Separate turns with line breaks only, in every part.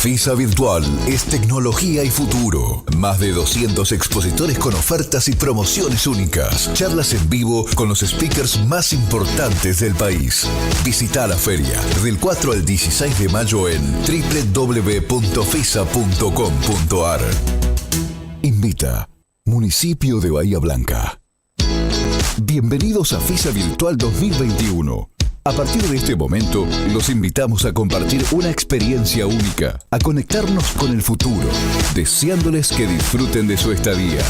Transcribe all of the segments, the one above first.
FISA Virtual es tecnología y futuro. Más de 200 expositores con ofertas y promociones únicas. Charlas en vivo con los speakers más importantes del país. Visita la feria del 4 al 16 de mayo en www.fisa.com.ar. Invita Municipio de Bahía Blanca. Bienvenidos a FISA Virtual 2021. A partir de este momento, los invitamos a compartir una experiencia única, a conectarnos con el futuro, deseándoles que disfruten de su estadía.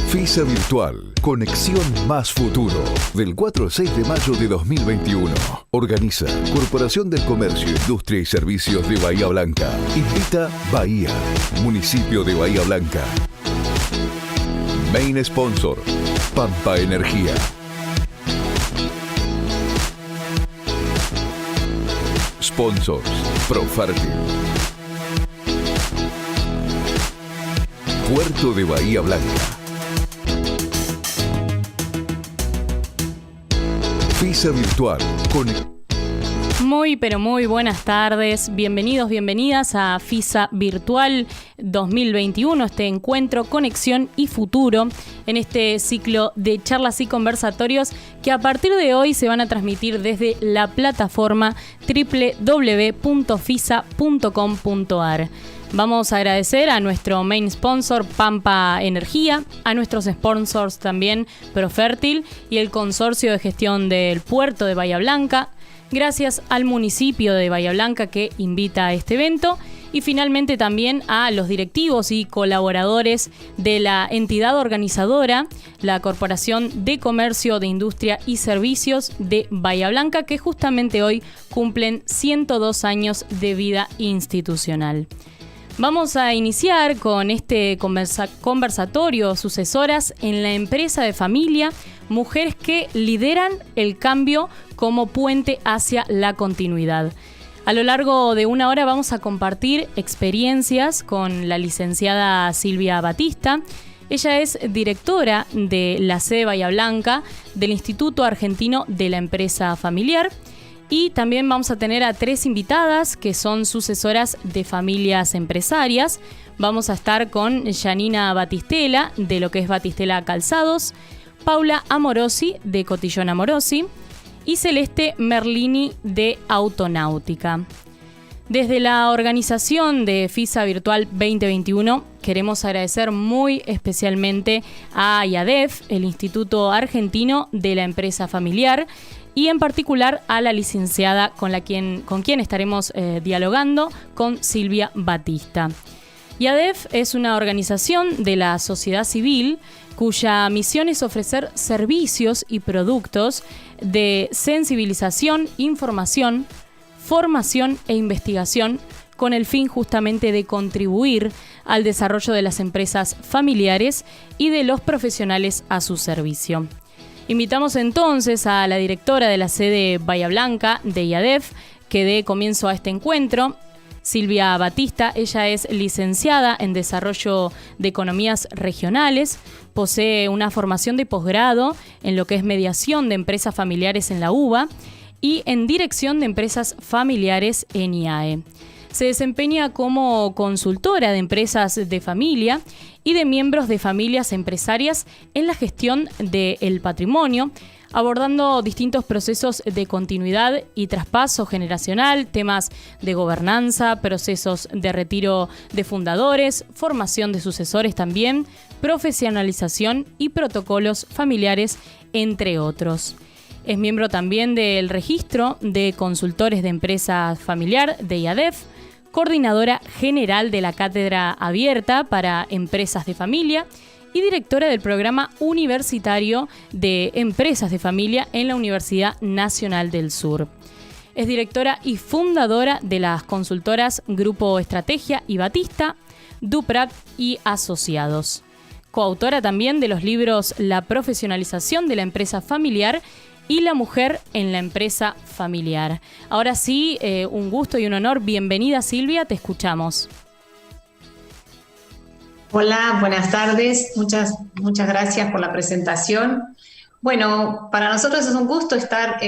FISA Virtual, conexión más futuro, del 4 al 6 de mayo de 2021. Organiza Corporación del Comercio, Industria y Servicios de Bahía Blanca. Invita Bahía, Municipio de Bahía Blanca. Main Sponsor, Pampa Energía. Sponsors, Profertil. Puerto de Bahía Blanca. FISA Virtual.
Muy, pero muy buenas tardes. Bienvenidos, bienvenidas a FISA Virtual 2021, este encuentro, conexión y futuro, en este ciclo de charlas y conversatorios que a partir de hoy se van a transmitir desde la plataforma www.fisa.com.ar. Vamos a agradecer a nuestro main sponsor, Pampa Energía, a nuestros sponsors también, Profertil y el Consorcio de Gestión del Puerto de Bahía Blanca. Gracias al municipio de Bahía Blanca que invita a este evento. Y finalmente también a los directivos y colaboradores de la entidad organizadora, la Corporación de Comercio, de Industria y Servicios de Bahía Blanca, que justamente hoy cumplen 102 años de vida institucional. Vamos a iniciar con este conversatorio, sucesoras en la empresa de familia, mujeres que lideran el cambio como puente hacia la continuidad. A lo largo de una hora vamos a compartir experiencias con la licenciada Silvia Batista. Ella es directora de la sede Bahía Blanca del Instituto Argentino de la Empresa Familiar. Y también vamos a tener a 3 invitadas que son sucesoras de familias empresarias. Vamos a estar con Janina Batistela, de lo que es Batistela Calzados, Paula Amorosi, de Cotillón Amorosi, y Celeste Merlini, de Autonáutica. Desde la organización de FISA Virtual 2021 queremos agradecer muy especialmente a IADEF, el Instituto Argentino de la Empresa Familiar, y en particular a la licenciada con quien estaremos dialogando, con Silvia Batista. IADEF es una organización de la sociedad civil cuya misión es ofrecer servicios y productos de sensibilización, información, formación e investigación con el fin justamente de contribuir al desarrollo de las empresas familiares y de los profesionales a su servicio. Invitamos entonces a la directora de la sede Bahía Blanca de IADEF que dé comienzo a este encuentro, Silvia Batista. Ella es licenciada en Desarrollo de Economías Regionales, posee una formación de posgrado en lo que es mediación de empresas familiares en la UBA y en dirección de empresas familiares en IAE. Se desempeña como consultora de empresas de familia y de miembros de familias empresarias en la gestión del patrimonio, abordando distintos procesos de continuidad y traspaso generacional, temas de gobernanza, procesos de retiro de fundadores, formación de sucesores también, profesionalización y protocolos familiares, entre otros. Es miembro también del Registro de Consultores de Empresa Familiar de IADEF, coordinadora general de la Cátedra Abierta para Empresas de Familia y directora del Programa Universitario de Empresas de Familia en la Universidad Nacional del Sur. Es directora y fundadora de las consultoras Grupo Estrategia y Batista, Duprat y Asociados. Coautora también de los libros La profesionalización de la empresa familiar y La mujer en la empresa familiar. Ahora sí, un gusto y un honor. Bienvenida, Silvia, te escuchamos.
Hola, buenas tardes. Muchas gracias por la presentación. Bueno, para nosotros es un gusto estar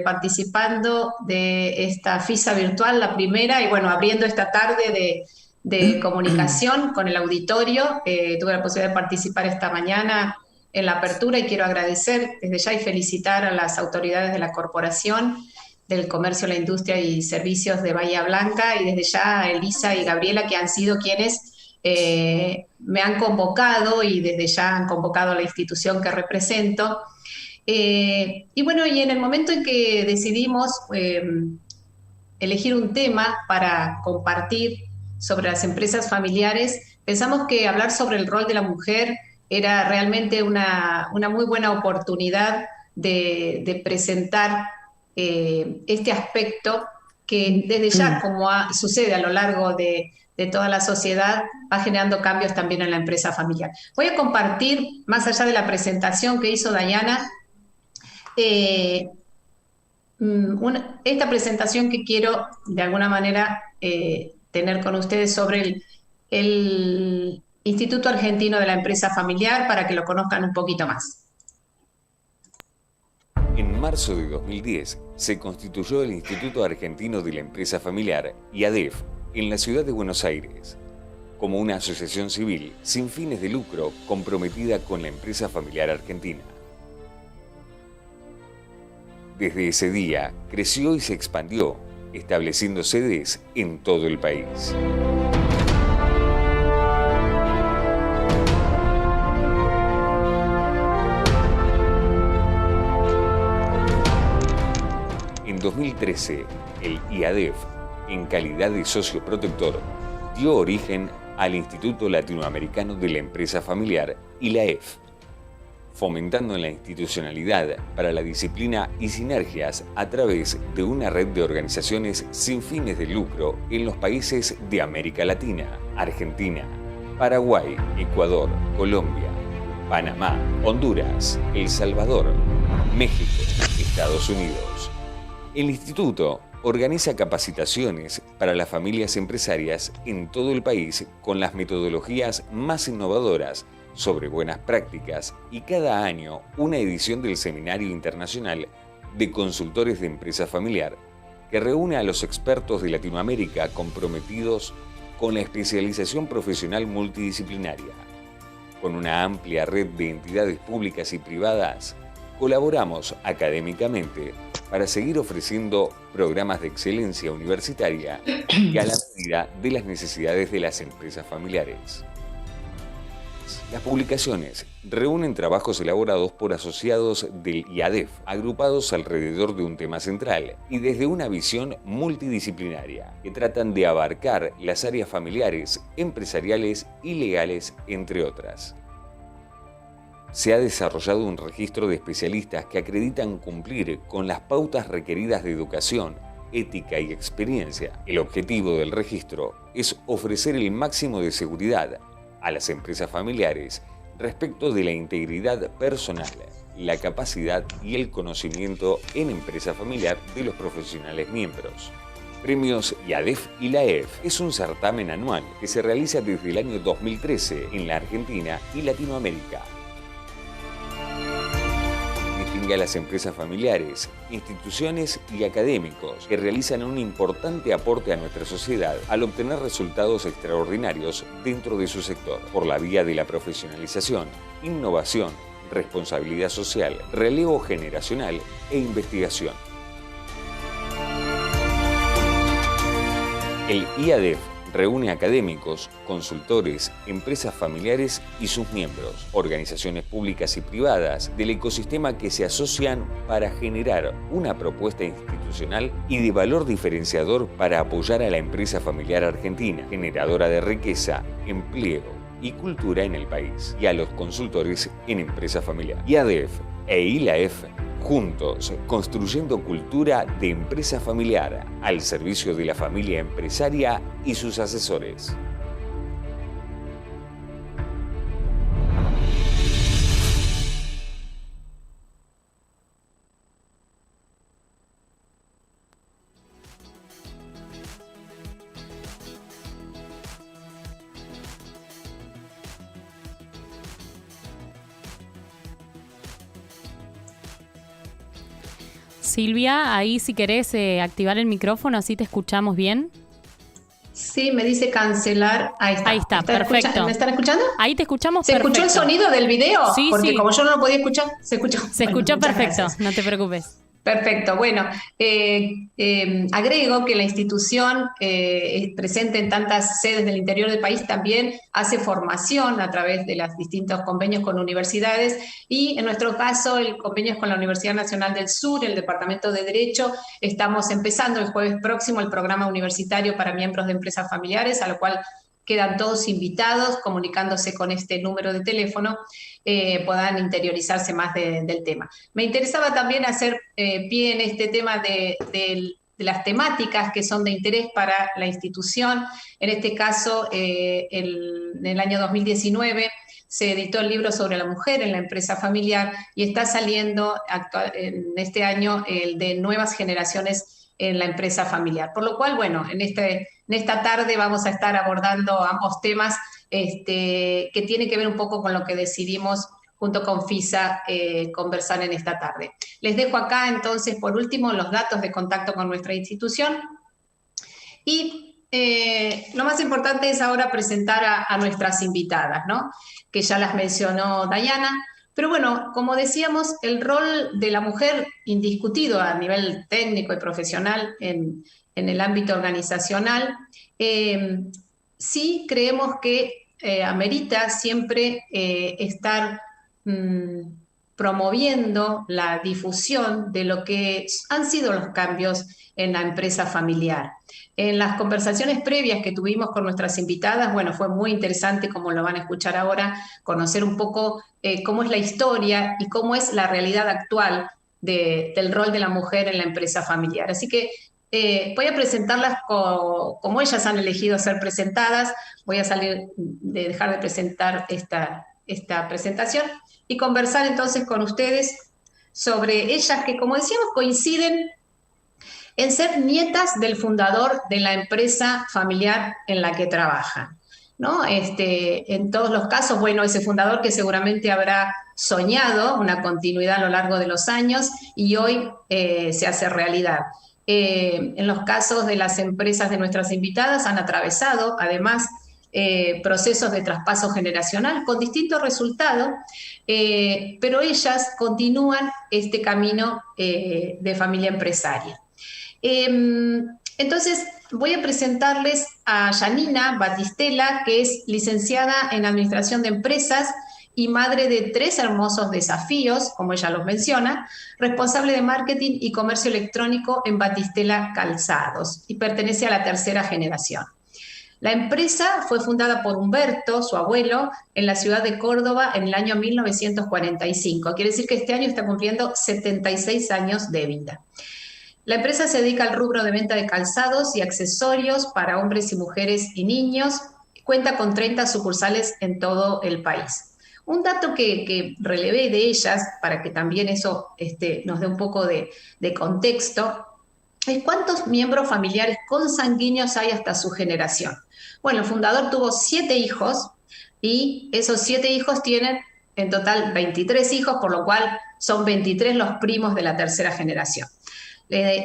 participando de esta FISA virtual, la primera, y bueno, abriendo esta tarde de comunicación con el auditorio. Tuve la posibilidad de participar esta mañana en la apertura y quiero agradecer desde ya y felicitar a las autoridades de la Corporación del Comercio, la Industria y Servicios de Bahía Blanca y desde ya a Elisa y Gabriela, que han sido quienes me han convocado y desde ya han convocado a la institución que represento. Y bueno, y en el momento en que decidimos elegir un tema para compartir sobre las empresas familiares, pensamos que hablar sobre el rol de la mujer era realmente una muy buena oportunidad de presentar este aspecto que desde ya, como sucede a lo largo de toda la sociedad, va generando cambios también en la empresa familiar. Voy a compartir, más allá de la presentación que hizo Dayana, eh, esta presentación que quiero de alguna manera tener con ustedes sobre el Instituto Argentino de la Empresa Familiar para que lo conozcan un poquito más.
En marzo de 2010 se constituyó el Instituto Argentino de la Empresa Familiar, IADEF, en la ciudad de Buenos Aires, como una asociación civil sin fines de lucro comprometida con la empresa familiar argentina. Desde ese día creció y se expandió, estableciendo sedes en todo el país. En 2013, el IADEF, en calidad de socio protector, dio origen al Instituto Latinoamericano de la Empresa Familiar, ILAEF, fomentando la institucionalidad para la disciplina y sinergias a través de una red de organizaciones sin fines de lucro en los países de América Latina, Argentina, Paraguay, Ecuador, Colombia, Panamá, Honduras, El Salvador, México, Estados Unidos. El instituto organiza capacitaciones para las familias empresarias en todo el país con las metodologías más innovadoras sobre buenas prácticas y cada año una edición del Seminario Internacional de Consultores de Empresa Familiar que reúne a los expertos de Latinoamérica comprometidos con la especialización profesional multidisciplinaria. Con una amplia red de entidades públicas y privadas, colaboramos académicamente para seguir ofreciendo programas de excelencia universitaria y a la medida de las necesidades de las empresas familiares. Las publicaciones reúnen trabajos elaborados por asociados del IADEF, agrupados alrededor de un tema central y desde una visión multidisciplinaria, que tratan de abarcar las áreas familiares, empresariales y legales, entre otras. Se ha desarrollado un registro de especialistas que acreditan cumplir con las pautas requeridas de educación, ética y experiencia. El objetivo del registro es ofrecer el máximo de seguridad a las empresas familiares respecto de la integridad personal, la capacidad y el conocimiento en empresa familiar de los profesionales miembros. Premios IADEF y LAEF es un certamen anual que se realiza desde el año 2013 en la Argentina y Latinoamérica. Distingue a las empresas familiares, instituciones y académicos que realizan un importante aporte a nuestra sociedad al obtener resultados extraordinarios dentro de su sector, por la vía de la profesionalización, innovación, responsabilidad social, relevo generacional e investigación. El IADEF reúne académicos, consultores, empresas familiares y sus miembros, organizaciones públicas y privadas del ecosistema que se asocian para generar una propuesta institucional y de valor diferenciador para apoyar a la empresa familiar argentina, generadora de riqueza, empleo y cultura en el país, y a los consultores en empresa familiar. IADEF e ILAEF, juntos, construyendo cultura de empresa familiar al servicio de la familia empresaria y sus asesores.
Silvia, ahí si querés activar el micrófono, así te escuchamos bien.
Sí, me dice cancelar. Ahí está.
Ahí está, perfecto.
¿Me están escuchando?
Ahí te escuchamos
perfecto. ¿Se escuchó el sonido del video?
Sí,
porque
sí.
como yo no lo podía escuchar, se escuchó.
Se escuchó perfecto,
gracias.
no te preocupes.
Perfecto, bueno, agrego que la institución presente en tantas sedes del interior del país también hace formación a través de los distintos convenios con universidades y en nuestro caso el convenio es con la Universidad Nacional del Sur, el Departamento de Derecho. Estamos empezando el jueves próximo el programa universitario para miembros de empresas familiares, a lo cual quedan todos invitados, comunicándose con este número de teléfono, puedan interiorizarse más del tema. Me interesaba también hacer pie en este tema de las temáticas que son de interés para la institución. En este caso, en el año 2019, se editó el libro sobre la mujer en la empresa familiar y está saliendo en este año el de nuevas generaciones en la empresa familiar. Por lo cual, bueno, en esta tarde vamos a estar abordando ambos temas que tienen que ver un poco con lo que decidimos junto con FISA conversar en esta tarde. Les dejo acá entonces, por último, los datos de contacto con nuestra institución. Y lo más importante es ahora presentar a nuestras invitadas, ¿no? Que ya las mencionó Dayana. Pero bueno, como decíamos, el rol de la mujer indiscutido a nivel técnico y profesional en el ámbito organizacional, sí creemos que amerita siempre estar promoviendo la difusión de lo que han sido los cambios en la empresa familiar. En las conversaciones previas que tuvimos con nuestras invitadas, bueno, fue muy interesante, como lo van a escuchar ahora, conocer un poco cómo es la historia y cómo es la realidad actual del rol de la mujer en la empresa familiar. Así que voy a presentarlas como ellas han elegido ser presentadas. Voy a dejar de presentar esta presentación y conversar entonces con ustedes sobre ellas que, como decíamos, coinciden en ser nietas del fundador de la empresa familiar en la que trabajan, ¿no? En todos los casos, bueno, ese fundador que seguramente habrá soñado una continuidad a lo largo de los años y hoy se hace realidad. En los casos de las empresas de nuestras invitadas han atravesado, además, procesos de traspaso generacional con distintos resultados, pero ellas continúan este camino de familia empresaria. Entonces, voy a presentarles a Janina Batistela, que es licenciada en Administración de Empresas y madre de 3 hermosos desafíos, como ella los menciona, responsable de marketing y comercio electrónico en Batistela Calzados y pertenece a la 3ª generación. La empresa fue fundada por Humberto, su abuelo, en la ciudad de Córdoba en el año 1945. Quiere decir que este año está cumpliendo 76 años de vida. La empresa se dedica al rubro de venta de calzados y accesorios para hombres y mujeres y niños. Cuenta con 30 sucursales en todo el país. Un dato que relevé de ellas, para que también eso nos dé un poco de contexto, es cuántos miembros familiares consanguíneos hay hasta su generación. Bueno, el fundador tuvo 7 hijos y esos 7 hijos tienen en total 23 hijos, por lo cual son 23 los primos de la 3ª generación.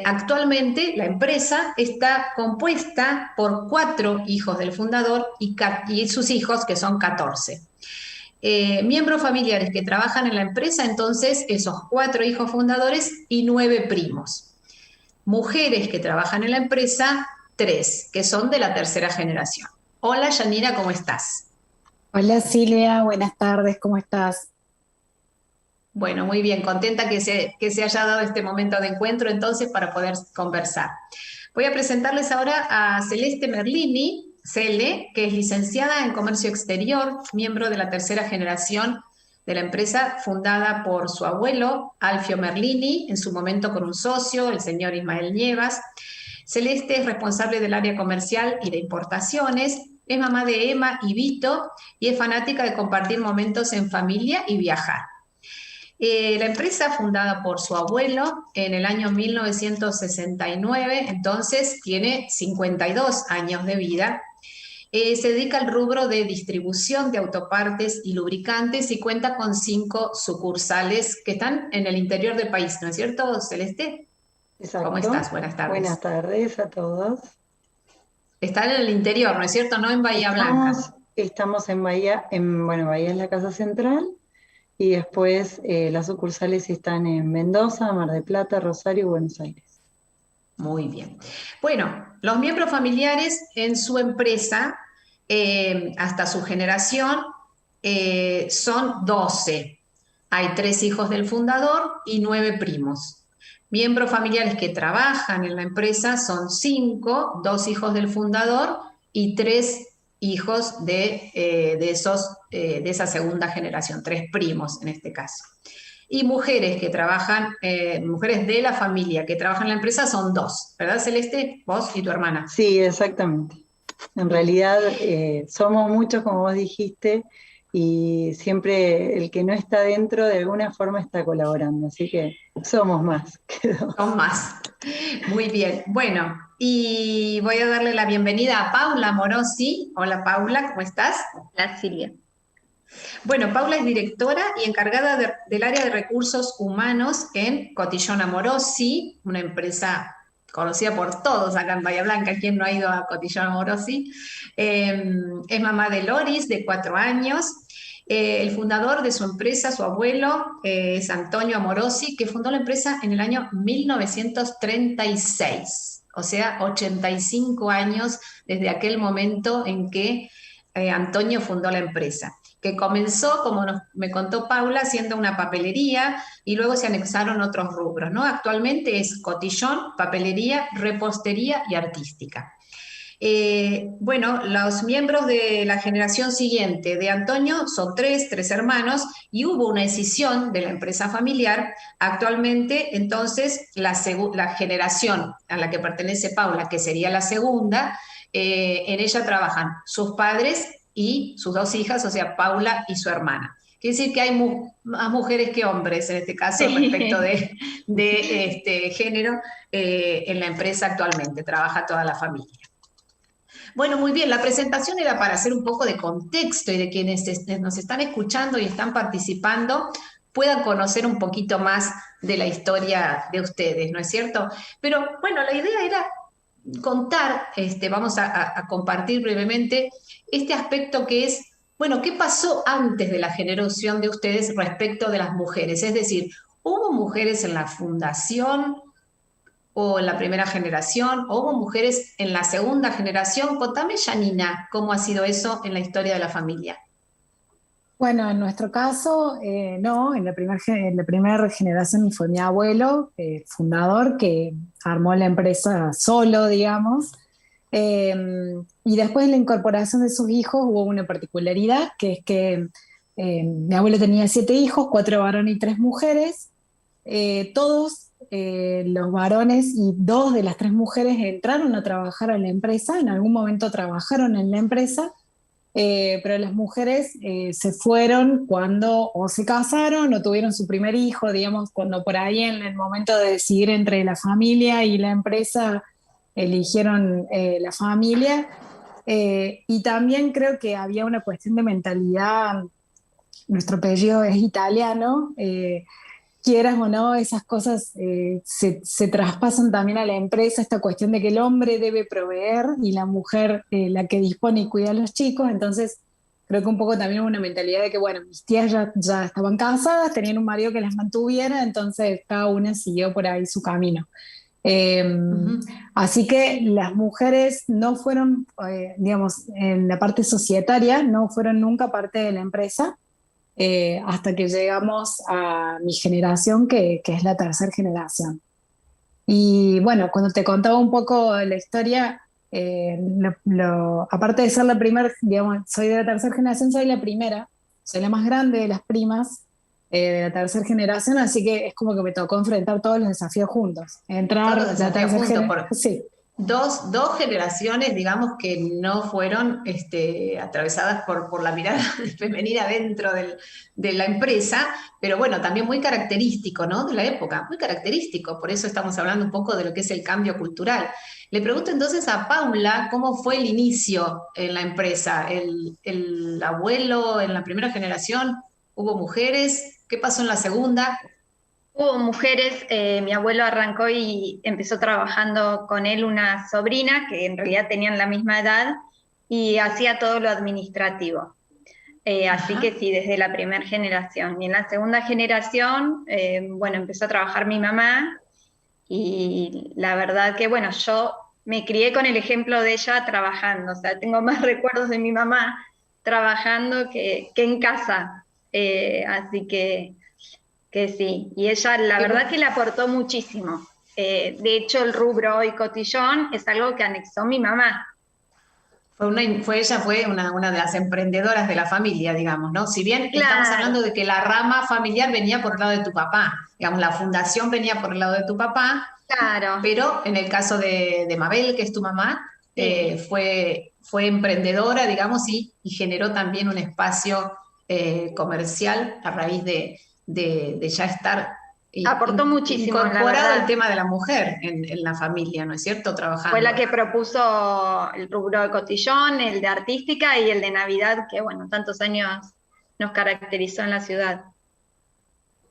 Actualmente la empresa está compuesta por 4 hijos del fundador y sus hijos, que son 14. Miembros familiares que trabajan en la empresa, entonces esos 4 hijos fundadores y 9 primos. Mujeres que trabajan en la empresa, 3, que son de la 3ª generación. Hola, Janina, ¿cómo estás?
Hola Silvia, buenas tardes, ¿cómo estás?
Bueno, muy bien, contenta que se haya dado este momento de encuentro entonces para poder conversar. Voy a presentarles ahora a Celeste Merlini, Cele, que es licenciada en Comercio Exterior, miembro de la 3ª generación de la empresa, fundada por su abuelo, Alfio Merlini, en su momento con un socio, el señor Ismael Nievas. Celeste es responsable del área comercial y de importaciones, es mamá de Emma y Vito y es fanática de compartir momentos en familia y viajar. La empresa, fundada por su abuelo en el año 1969, entonces tiene 52 años de vida. Se dedica al rubro de distribución de autopartes y lubricantes y cuenta con 5 sucursales que están en el interior del país, ¿no es cierto, Celeste?
Exacto.
¿Cómo estás? Buenas tardes.
Buenas tardes a todos.
Están en el interior, ¿no es cierto? No en Bahía Blanca.
Estamos en Bahía, bueno, Bahía es la casa central, y después las sucursales están en Mendoza, Mar del Plata, Rosario y Buenos Aires.
Muy bien. Bueno, los miembros familiares en su empresa, hasta su generación, son 12. Hay 3 hijos del fundador y 9 primos. Miembros familiares que trabajan en la empresa son 5, 2 hijos del fundador y 3 hijos de esa segunda generación, 3 primos en este caso. Y mujeres que trabajan, mujeres de la familia que trabajan en la empresa son 2, ¿verdad, Celeste? Vos y tu hermana.
Sí, exactamente. En realidad somos muchos, como vos dijiste, y siempre el que no está dentro de alguna forma está colaborando, así que somos más que 2.
Son más. Muy bien. Bueno, y voy a darle la bienvenida a Paula Morosi. Hola Paula, ¿cómo estás?
Hola Silvia.
Bueno, Paula es directora y encargada del área de recursos humanos en Cotillón Amorosi, una empresa conocida por todos acá en Bahía Blanca. ¿Quién no ha ido a Cotillón Amorosi? Es mamá de Loris, de 4 años. El fundador de su empresa, su abuelo, es Antonio Amorosi, que fundó la empresa en el año 1936, o sea, 85 años desde aquel momento en que Antonio fundó la empresa, que comenzó, como me contó Paula, siendo una papelería y luego se anexaron otros rubros, ¿no? Actualmente es cotillón, papelería, repostería y artística. Bueno, los miembros de la generación siguiente de Antonio son 3 hermanos, y hubo una escisión de la empresa familiar. Actualmente, entonces, la generación a la que pertenece Paula, que sería la segunda, en ella trabajan sus padres y sus 2 hijas, o sea, Paula y su hermana. Quiere decir que hay más mujeres que hombres en este caso,
Sí.
respecto de género en la empresa actualmente. Trabaja toda la familia. Bueno, muy bien, la presentación era para hacer un poco de contexto y de quienes nos están escuchando y están participando puedan conocer un poquito más de la historia de ustedes, ¿no es cierto? Pero bueno, la idea era contar, vamos a compartir brevemente este aspecto que es, bueno, ¿qué pasó antes de la generación de ustedes respecto de las mujeres? Es decir, ¿hubo mujeres en la fundación o en la primera generación, o hubo mujeres en la segunda generación? Contame, Janina, ¿cómo ha sido eso en la historia de la familia?
Bueno, en nuestro caso, no, en la primera generación fue mi abuelo, fundador, que armó la empresa solo, digamos. Y después de la incorporación de sus hijos hubo una particularidad, que es que mi abuelo tenía 7 hijos, 4 varones y 3 mujeres. Todos los varones y 2 de las 3 mujeres entraron a trabajar a la empresa, en algún momento trabajaron en la empresa, pero las mujeres se fueron cuando o se casaron o tuvieron su primer hijo, digamos, cuando por ahí en el momento de decidir entre la familia y la empresa eligieron la familia. Y también creo que había una cuestión de mentalidad. Nuestro apellido es italiano, quieras o no, esas cosas se traspasan también a la empresa, esta cuestión de que el hombre debe proveer y la mujer la que dispone y cuida a los chicos. Entonces creo que un poco también hubo una mentalidad de que, bueno, mis tías ya estaban casadas, tenían un marido que las mantuviera, entonces cada una siguió por ahí su camino. Así que las mujeres no fueron, digamos, en la parte societaria, no fueron nunca parte de la empresa. Hasta que llegamos a mi generación, que es la tercera generación. Y bueno, cuando te contaba un poco la historia, aparte de ser la primera, digamos, soy de la tercera generación, soy la primera, soy la más grande de las primas de la tercera generación, así que es como que me tocó enfrentar todos los desafíos juntos. Entrar
Todos los
la
desafíos
tercera
juntos,
generación. Sí.
Dos generaciones, digamos, que no fueron atravesadas por la mirada femenina dentro de la empresa, pero bueno, también muy característico, ¿no? De la época, muy característico, por eso estamos hablando un poco de lo que es el cambio cultural. Le pregunto entonces a Paula, ¿cómo fue el inicio en la empresa? ¿El abuelo en la primera generación? ¿Hubo mujeres? ¿Qué pasó en la segunda?
Hubo mujeres, mi abuelo arrancó y empezó trabajando con él una sobrina que en realidad tenían la misma edad y hacía todo lo administrativo. Así que sí, desde la primera generación. Y en la segunda generación, bueno, empezó a trabajar mi mamá y la verdad que, bueno, yo me crié con el ejemplo de ella trabajando, o sea, tengo más recuerdos de mi mamá trabajando que en casa. Así que sí, y ella la verdad que le aportó muchísimo. De hecho, el rubro y cotillón es algo que anexó mi mamá.
Ella fue una de las emprendedoras de la familia, digamos, ¿no? Si bien estamos
Claro,
hablando de que la rama familiar venía por el lado de tu papá, digamos, la fundación venía por el lado de tu papá,
claro,
pero en el caso de Mabel, que es tu mamá,
sí.
fue emprendedora, digamos, y generó también un espacio comercial a raíz de ya estar
Aportó muchísimo, la
incorporado el
verdad.
tema de la mujer en la familia, ¿no es cierto?
Fue
Trabajando.
la que propuso el rubro de cotillón, el de artística y el de Navidad, que bueno, tantos años nos caracterizó en la ciudad.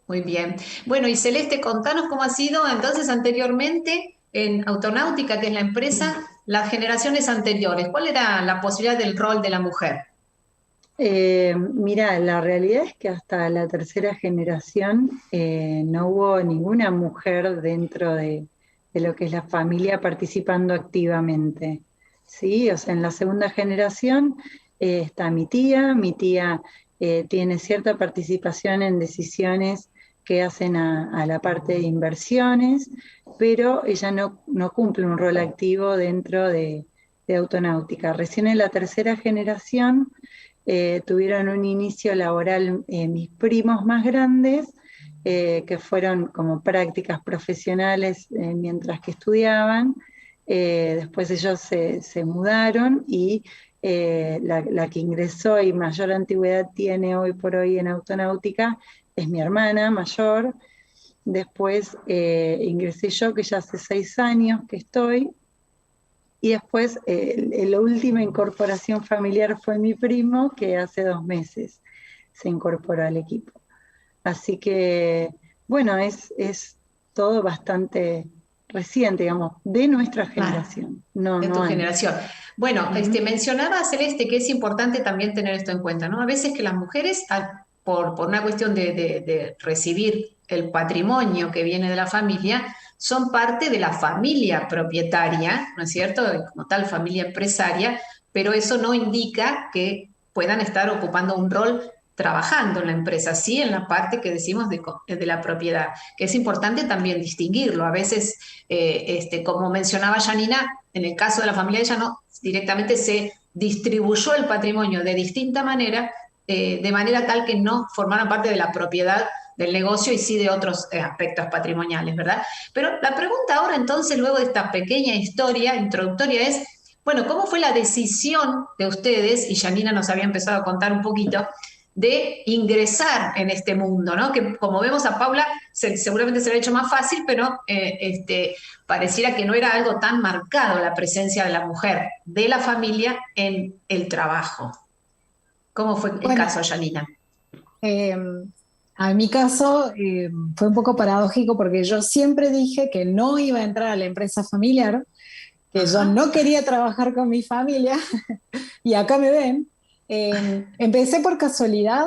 Muy bien. Bueno, y Celeste, contanos cómo ha sido entonces anteriormente en Autonáutica, que es la empresa, las generaciones anteriores. ¿Cuál era la posibilidad del rol de la mujer?
Mira, la realidad es que hasta la tercera generación no hubo ninguna mujer dentro de lo que es la familia participando activamente. ¿Sí? O sea, en la segunda generación está mi tía tiene cierta participación en decisiones que hacen a la parte de inversiones, pero ella no cumple un rol activo dentro de Autonáutica. Recién en la tercera generación tuvieron un inicio laboral mis primos más grandes, que fueron como prácticas profesionales mientras que estudiaban. Después ellos se mudaron y la que ingresó y mayor antigüedad tiene hoy por hoy en Autonáutica es mi hermana mayor. Después ingresé yo, que ya hace 6 años que estoy. Y después, la última incorporación familiar fue mi primo, que hace 2 meses se incorporó al equipo. Así que, bueno, es todo bastante reciente, digamos, de nuestra generación. No,
De
no
tu
antes.
generación. Bueno, mencionaba Celeste que es importante también tener esto en cuenta, ¿no? A veces que las mujeres, por una cuestión de recibir el patrimonio que viene de la familia, son parte de la familia propietaria, ¿no es cierto? Como tal, familia empresaria, pero eso no indica que puedan estar ocupando un rol trabajando en la empresa, sí en la parte que decimos de la propiedad, que es importante también distinguirlo. A veces, como mencionaba Janina, en el caso de la familia de ella no, directamente se distribuyó el patrimonio de distinta manera, de manera tal que no formaran parte de la propiedad del negocio y sí de otros aspectos patrimoniales, ¿verdad? Pero la pregunta ahora entonces, luego de esta pequeña historia introductoria es, bueno, ¿cómo fue la decisión de ustedes, y Janina nos había empezado a contar un poquito, de ingresar en este mundo, ¿no? Que como vemos a Paula, seguramente se le ha hecho más fácil, pero pareciera que no era algo tan marcado la presencia de la mujer, de la familia en el trabajo. ¿Cómo fue el
Bueno,
caso, Janina?
eh, a mi caso fue un poco paradójico porque yo siempre dije que no iba a entrar a la empresa familiar, que yo
Ajá.
no quería trabajar con mi familia y acá me ven. Empecé por casualidad,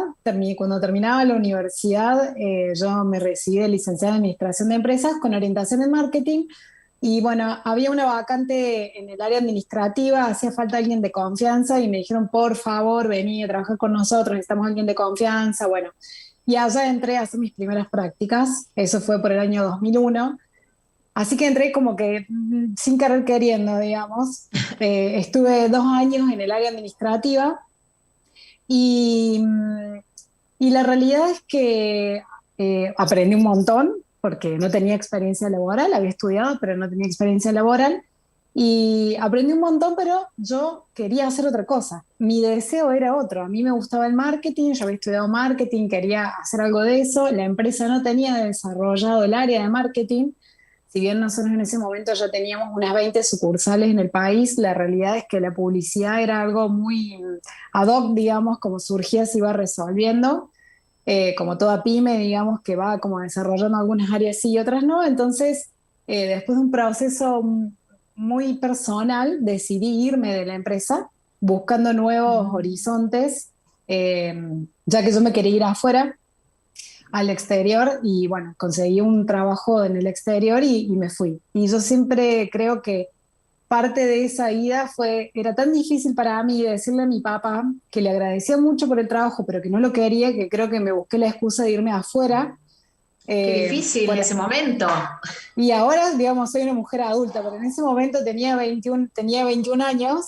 cuando terminaba la universidad, yo me recibí de licenciada en Administración de Empresas con orientación en marketing y bueno, había una vacante en el área administrativa, hacía falta alguien de confianza y me dijeron, por favor, vení a trabajar con nosotros, necesitamos alguien de confianza, bueno, y allá entré a hacer mis primeras prácticas, eso fue por el año 2001. Así que entré como que sin querer queriendo, digamos. Estuve 2 años en el área administrativa y, y la realidad es que aprendí un montón porque no tenía experiencia laboral, había estudiado, pero no tenía experiencia laboral. Y aprendí un montón, pero yo quería hacer otra cosa. Mi deseo era otro. A mí me gustaba el marketing, yo había estudiado marketing, quería hacer algo de eso. La empresa no tenía desarrollado el área de marketing. Si bien nosotros en ese momento ya teníamos unas 20 sucursales en el país, la realidad es que la publicidad era algo muy ad hoc, digamos, como surgía se iba resolviendo. como toda pyme, digamos, que va como desarrollando algunas áreas sí y otras no. Entonces, después de un proceso muy personal, decidí irme de la empresa buscando nuevos horizontes, ya que yo me quería ir afuera, al exterior, y bueno, conseguí un trabajo en el exterior y me fui. Y yo siempre creo que parte de esa ida era tan difícil para mí decirle a mi papá que le agradecía mucho por el trabajo, pero que no lo quería, que creo que me busqué la excusa de irme afuera.
Qué difícil
Bueno,
ese momento.
y ahora, digamos, soy una mujer adulta, pero en ese momento tenía 21 años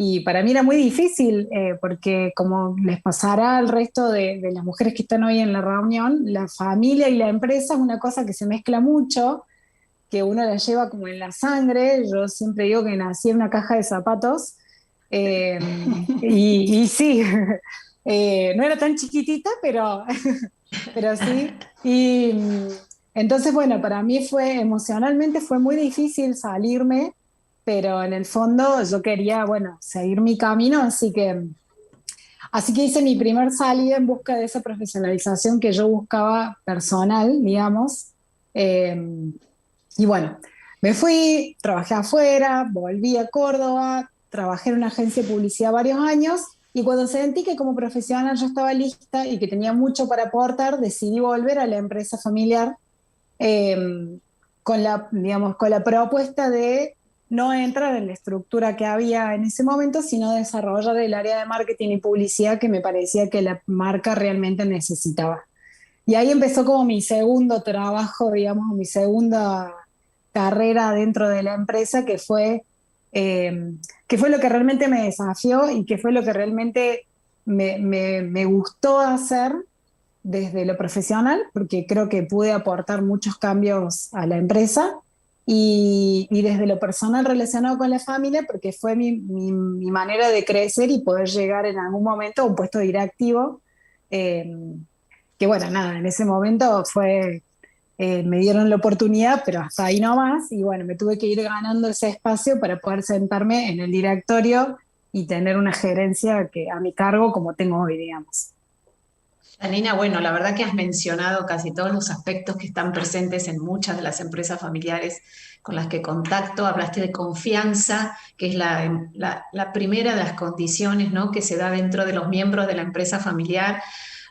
y para mí era muy difícil, porque como les pasará al resto de las mujeres que están hoy en la reunión, la familia y la empresa es una cosa que se mezcla mucho, que uno la lleva como en la sangre. Yo siempre digo que nací en una caja de zapatos, eh, y sí, no era tan chiquitita, pero sí. Y entonces, bueno, para mí emocionalmente fue muy difícil salirme, pero en el fondo yo quería, bueno, seguir mi camino, así que hice mi primer salida en busca de esa profesionalización que yo buscaba personal, digamos. Eh, y bueno, me fui, trabajé afuera, volví a Córdoba, trabajé en una agencia de publicidad varios años y cuando sentí que como profesional yo estaba lista y que tenía mucho para aportar, decidí volver a la empresa familiar, digamos, con la propuesta de no entrar en la estructura que había en ese momento, sino desarrollar el área de marketing y publicidad que me parecía que la marca realmente necesitaba. Y ahí empezó como mi segundo trabajo, digamos, mi segunda carrera dentro de la empresa, que fue lo que realmente me desafió y que fue lo que realmente me gustó hacer desde lo profesional, porque creo que pude aportar muchos cambios a la empresa, y desde lo personal relacionado con la familia, porque fue mi manera de crecer y poder llegar en algún momento a un puesto directivo, eh, que bueno, nada, en ese momento me dieron la oportunidad, pero hasta ahí nomás, y bueno, me tuve que ir ganando ese espacio para poder sentarme en el directorio y tener una gerencia a mi cargo como tengo hoy, digamos.
Janina, bueno, la verdad que has mencionado casi todos los aspectos que están presentes en muchas de las empresas familiares con las que contacto. Hablaste de confianza, que es la primera de las condiciones, ¿no?, que se da dentro de los miembros de la empresa familiar.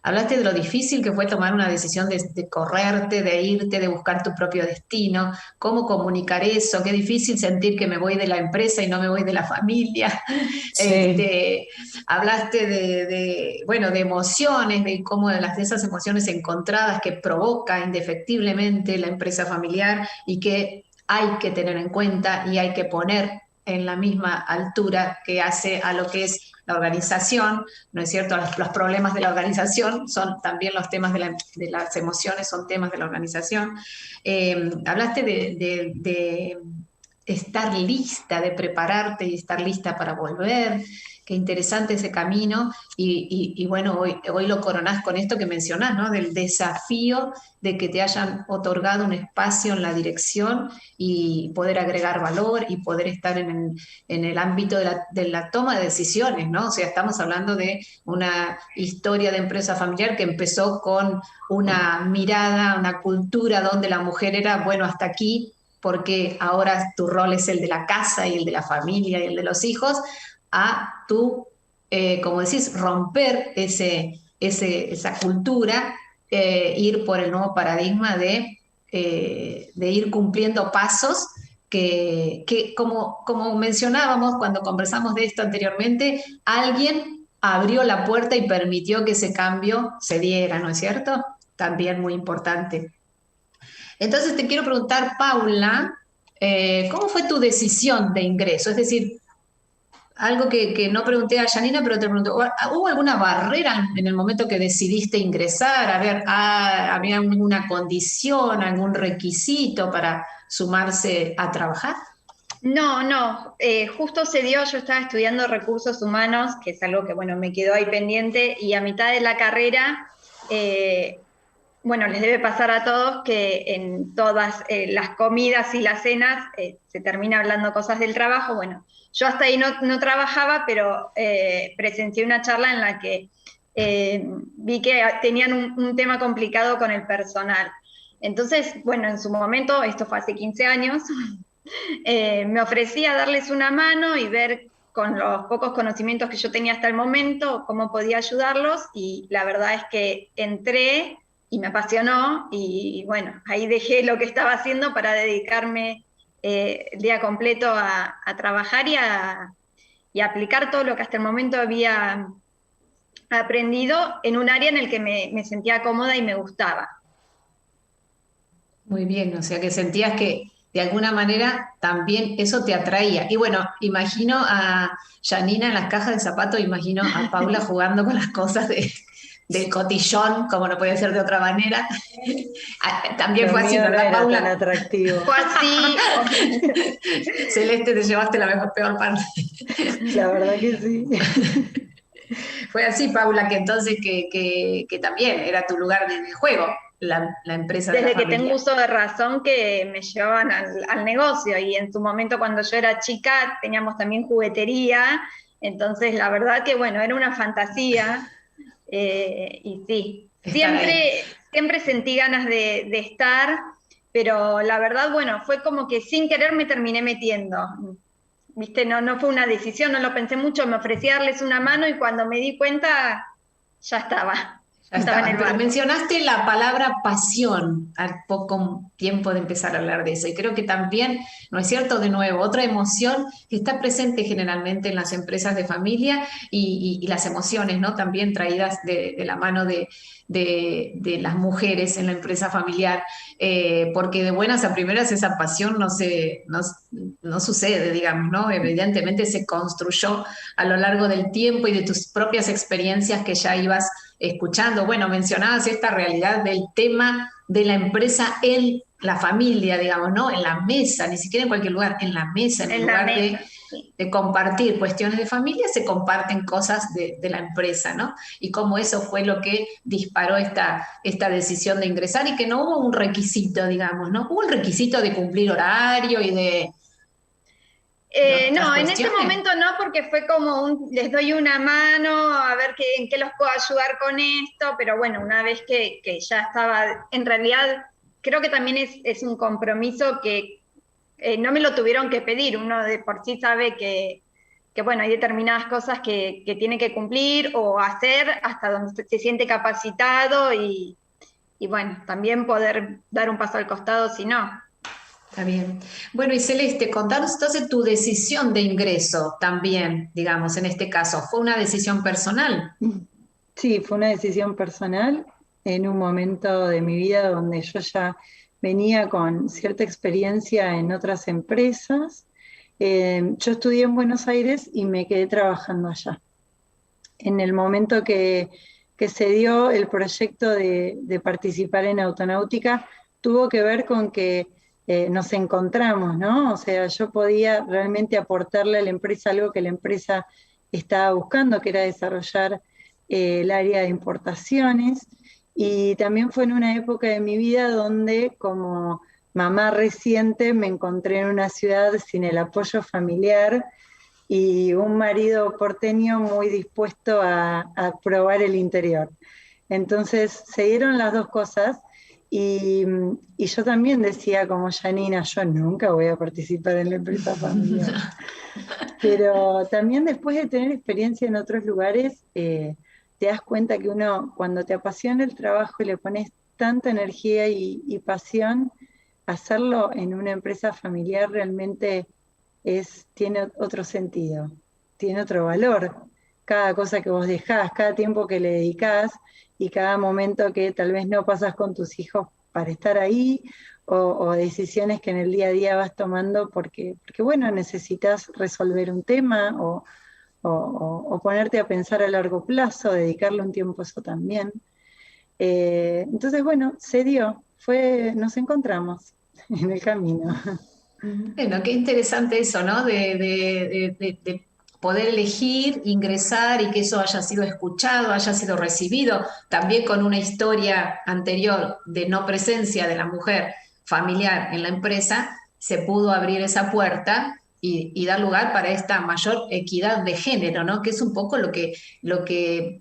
Hablaste de lo difícil que fue tomar una decisión de correrte, de irte, de buscar tu propio destino, cómo comunicar eso, qué difícil sentir que me voy de la empresa y no me voy de la familia.
Sí.
Hablaste bueno, de emociones, de cómo de esas emociones encontradas que provoca indefectiblemente la empresa familiar y que hay que tener en cuenta y hay que poner en la misma altura que hace a lo que es la organización, ¿no es cierto? Los problemas de la organización son también los temas de las emociones, son temas de la organización. Hablaste de estar lista, de prepararte y estar lista para volver. Qué interesante ese camino. Y bueno, hoy lo coronás con esto que mencionás, ¿no?, del desafío de que te hayan otorgado un espacio en la dirección y poder agregar valor y poder estar en el ámbito de la toma de decisiones, ¿no? O sea, estamos hablando de una historia de empresa familiar que empezó con una mirada, una cultura donde la mujer era, bueno, hasta aquí, porque ahora tu rol es el de la casa y el de la familia y el de los hijos, a tú, como decís, romper esa cultura, ir por el nuevo paradigma de ir cumpliendo pasos que como mencionábamos cuando conversamos de esto anteriormente, alguien abrió la puerta y permitió que ese cambio se diera, ¿no es cierto? También muy importante. Entonces te quiero preguntar, Paula, ¿cómo fue tu decisión de ingreso? Es decir, algo que no pregunté a Janina, pero te pregunto, ¿hubo alguna barrera en el momento que decidiste ingresar? A ver, ¿había alguna condición, algún requisito para sumarse a trabajar?
No, justo se dio, yo estaba estudiando recursos humanos, que es algo que, bueno, me quedó ahí pendiente, y a mitad de la carrera, bueno, les debe pasar a todos que en todas las comidas y las cenas se termina hablando cosas del trabajo. Bueno, yo hasta ahí no trabajaba, pero presencié una charla en la que vi que tenían un tema complicado con el personal. Entonces, bueno, en su momento, esto fue hace 15 años, me ofrecí a darles una mano y ver con los pocos conocimientos que yo tenía hasta el momento cómo podía ayudarlos, y la verdad es que entré y me apasionó, y bueno, ahí dejé lo que estaba haciendo para dedicarme el día completo a trabajar y a aplicar todo lo que hasta el momento había aprendido en un área en el que me sentía cómoda y me gustaba.
Muy bien, o sea que sentías que de alguna manera también eso te atraía. Y bueno, imagino a Janina en las cajas de zapatos, imagino a Paula jugando con las cosas del cotillón, como no puede ser de otra manera. También fue así, ¿verdad, Paula?
Tan atractivo.
Fue así.
Celeste, te llevaste la peor parte.
La verdad que sí.
Fue así, Paula, que entonces que también era tu lugar de juego, la empresa de la
Desde que
familia.
tengo uso de razón, que me llevaban al negocio, y en su momento cuando yo era chica teníamos también juguetería, entonces la verdad que bueno, era una fantasía, y sí, siempre sentí ganas de estar, pero la verdad, bueno, fue como que sin querer me terminé metiendo. ¿Viste? No fue una decisión, no lo pensé mucho, me ofrecí a darles una mano y cuando me di cuenta ya estaba.
Ya
Estaba en
está.
el
Pero
barco.
mencionaste la palabra pasión al poco tiempo de empezar a hablar de eso. Y creo que también, ¿no es cierto? De nuevo, otra emoción que está presente generalmente en las empresas de familia y las emociones, ¿no? También traídas de la mano de las mujeres en la empresa familiar. Porque de buenas a primeras esa pasión no sucede, digamos, ¿no? Evidentemente se construyó a lo largo del tiempo y de tus propias experiencias que ya ibas escuchando. Bueno, mencionabas esta realidad del tema de la empresa en la familia, digamos, ¿no? En la mesa, ni siquiera en cualquier lugar, en la mesa, en lugar de compartir cuestiones de familia, se comparten cosas de la empresa, ¿no? Y cómo eso fue lo que disparó esta decisión de ingresar, y que no hubo un requisito, digamos, ¿no? Hubo el requisito de cumplir horario y de...
No, en ese momento no, porque fue como les doy una mano, a ver en qué los puedo ayudar con esto, pero bueno, una vez que ya estaba, en realidad creo que también es un compromiso que no me lo tuvieron que pedir, uno de por sí sabe que bueno, hay determinadas cosas que tiene que cumplir o hacer hasta donde se siente capacitado, y bueno, también poder dar un paso al costado si no.
Está bien. Bueno, y Celeste, contanos entonces tu decisión de ingreso también, digamos, en este caso. ¿Fue una decisión personal?
Sí, fue una decisión personal en un momento de mi vida donde yo ya venía con cierta experiencia en otras empresas. Yo estudié en Buenos Aires y me quedé trabajando allá. En el momento que se dio el proyecto de participar en Autonáutica, tuvo que ver con que nos encontramos, ¿no? O sea, yo podía realmente aportarle a la empresa algo que la empresa estaba buscando, que era desarrollar el área de importaciones, y también fue en una época de mi vida donde como mamá reciente me encontré en una ciudad sin el apoyo familiar y un marido porteño muy dispuesto a probar el interior. Entonces se dieron las dos cosas. Y yo también decía, como Janina, yo nunca voy a participar en la empresa familiar. Pero también después de tener experiencia en otros lugares, te das cuenta que uno, cuando te apasiona el trabajo y le pones tanta energía y pasión, hacerlo en una empresa familiar realmente tiene otro sentido, tiene otro valor. Cada cosa que vos dejás, cada tiempo que le dedicás, y cada momento que tal vez no pasas con tus hijos para estar ahí, o decisiones que en el día a día vas tomando porque bueno, necesitas resolver un tema o ponerte a pensar a largo plazo, dedicarle un tiempo a eso también. Entonces, bueno, se dio, nos encontramos en el camino.
Bueno, qué interesante eso, ¿no? De poder elegir, ingresar y que eso haya sido escuchado, haya sido recibido, también con una historia anterior de no presencia de la mujer familiar en la empresa, se pudo abrir esa puerta y dar lugar para esta mayor equidad de género, ¿no? Que es un poco lo que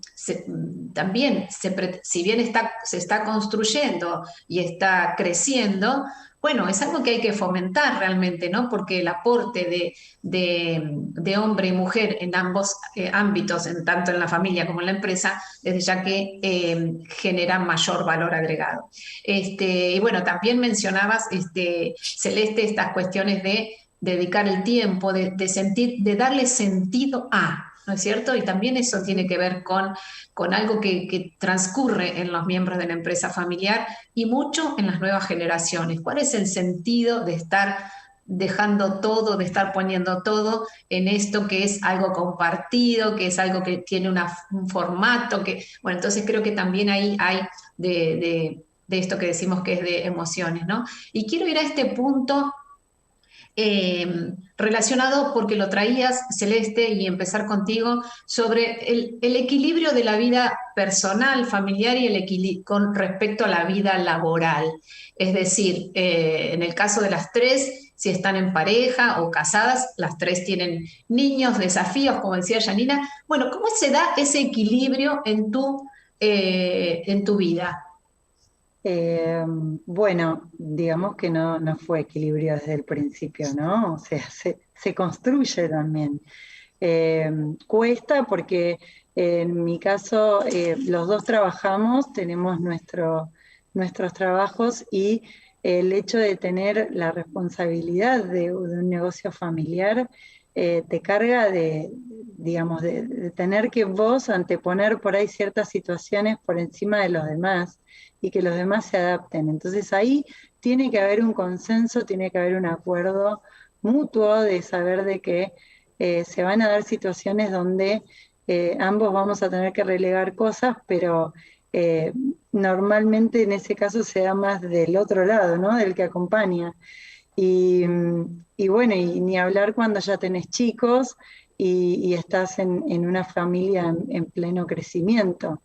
también, si bien se está construyendo y está creciendo, bueno, es algo que hay que fomentar realmente, ¿no? Porque el aporte de hombre y mujer en ambos ámbitos, tanto en la familia como en la empresa, desde ya que genera mayor valor agregado. Y bueno, también mencionabas, Celeste, estas cuestiones de dedicar el tiempo, de darle sentido a, ¿no es cierto? Y también eso tiene que ver con algo que transcurre en los miembros de la empresa familiar y mucho en las nuevas generaciones. ¿Cuál es el sentido de estar dejando todo, de estar poniendo todo en esto que es algo compartido, que es algo que tiene un formato, bueno, entonces creo que también ahí hay de esto que decimos que es de emociones, ¿no? Y quiero ir a este punto relacionado, porque lo traías, Celeste, y empezar contigo, sobre el equilibrio de la vida personal, familiar y con respecto a la vida laboral. Es decir, en el caso de las tres, si están en pareja o casadas, las tres tienen niños, desafíos, como decía Janina. Bueno, ¿cómo se da ese equilibrio en tu vida?
Bueno, digamos que no fue equilibrio desde el principio, ¿no? O sea, se construye también. Cuesta porque en mi caso los dos trabajamos, tenemos nuestros trabajos y el hecho de tener la responsabilidad de un negocio familiar te carga digamos, de tener que vos anteponer por ahí ciertas situaciones por encima de los demás y que los demás se adapten. Entonces ahí tiene que haber un consenso, tiene que haber un acuerdo mutuo de saber de que se van a dar situaciones donde ambos vamos a tener que relegar cosas, pero normalmente en ese caso se da más del otro lado, ¿no? Del que acompaña. Y bueno, y ni hablar cuando ya tenés chicos y estás en una familia en pleno crecimiento.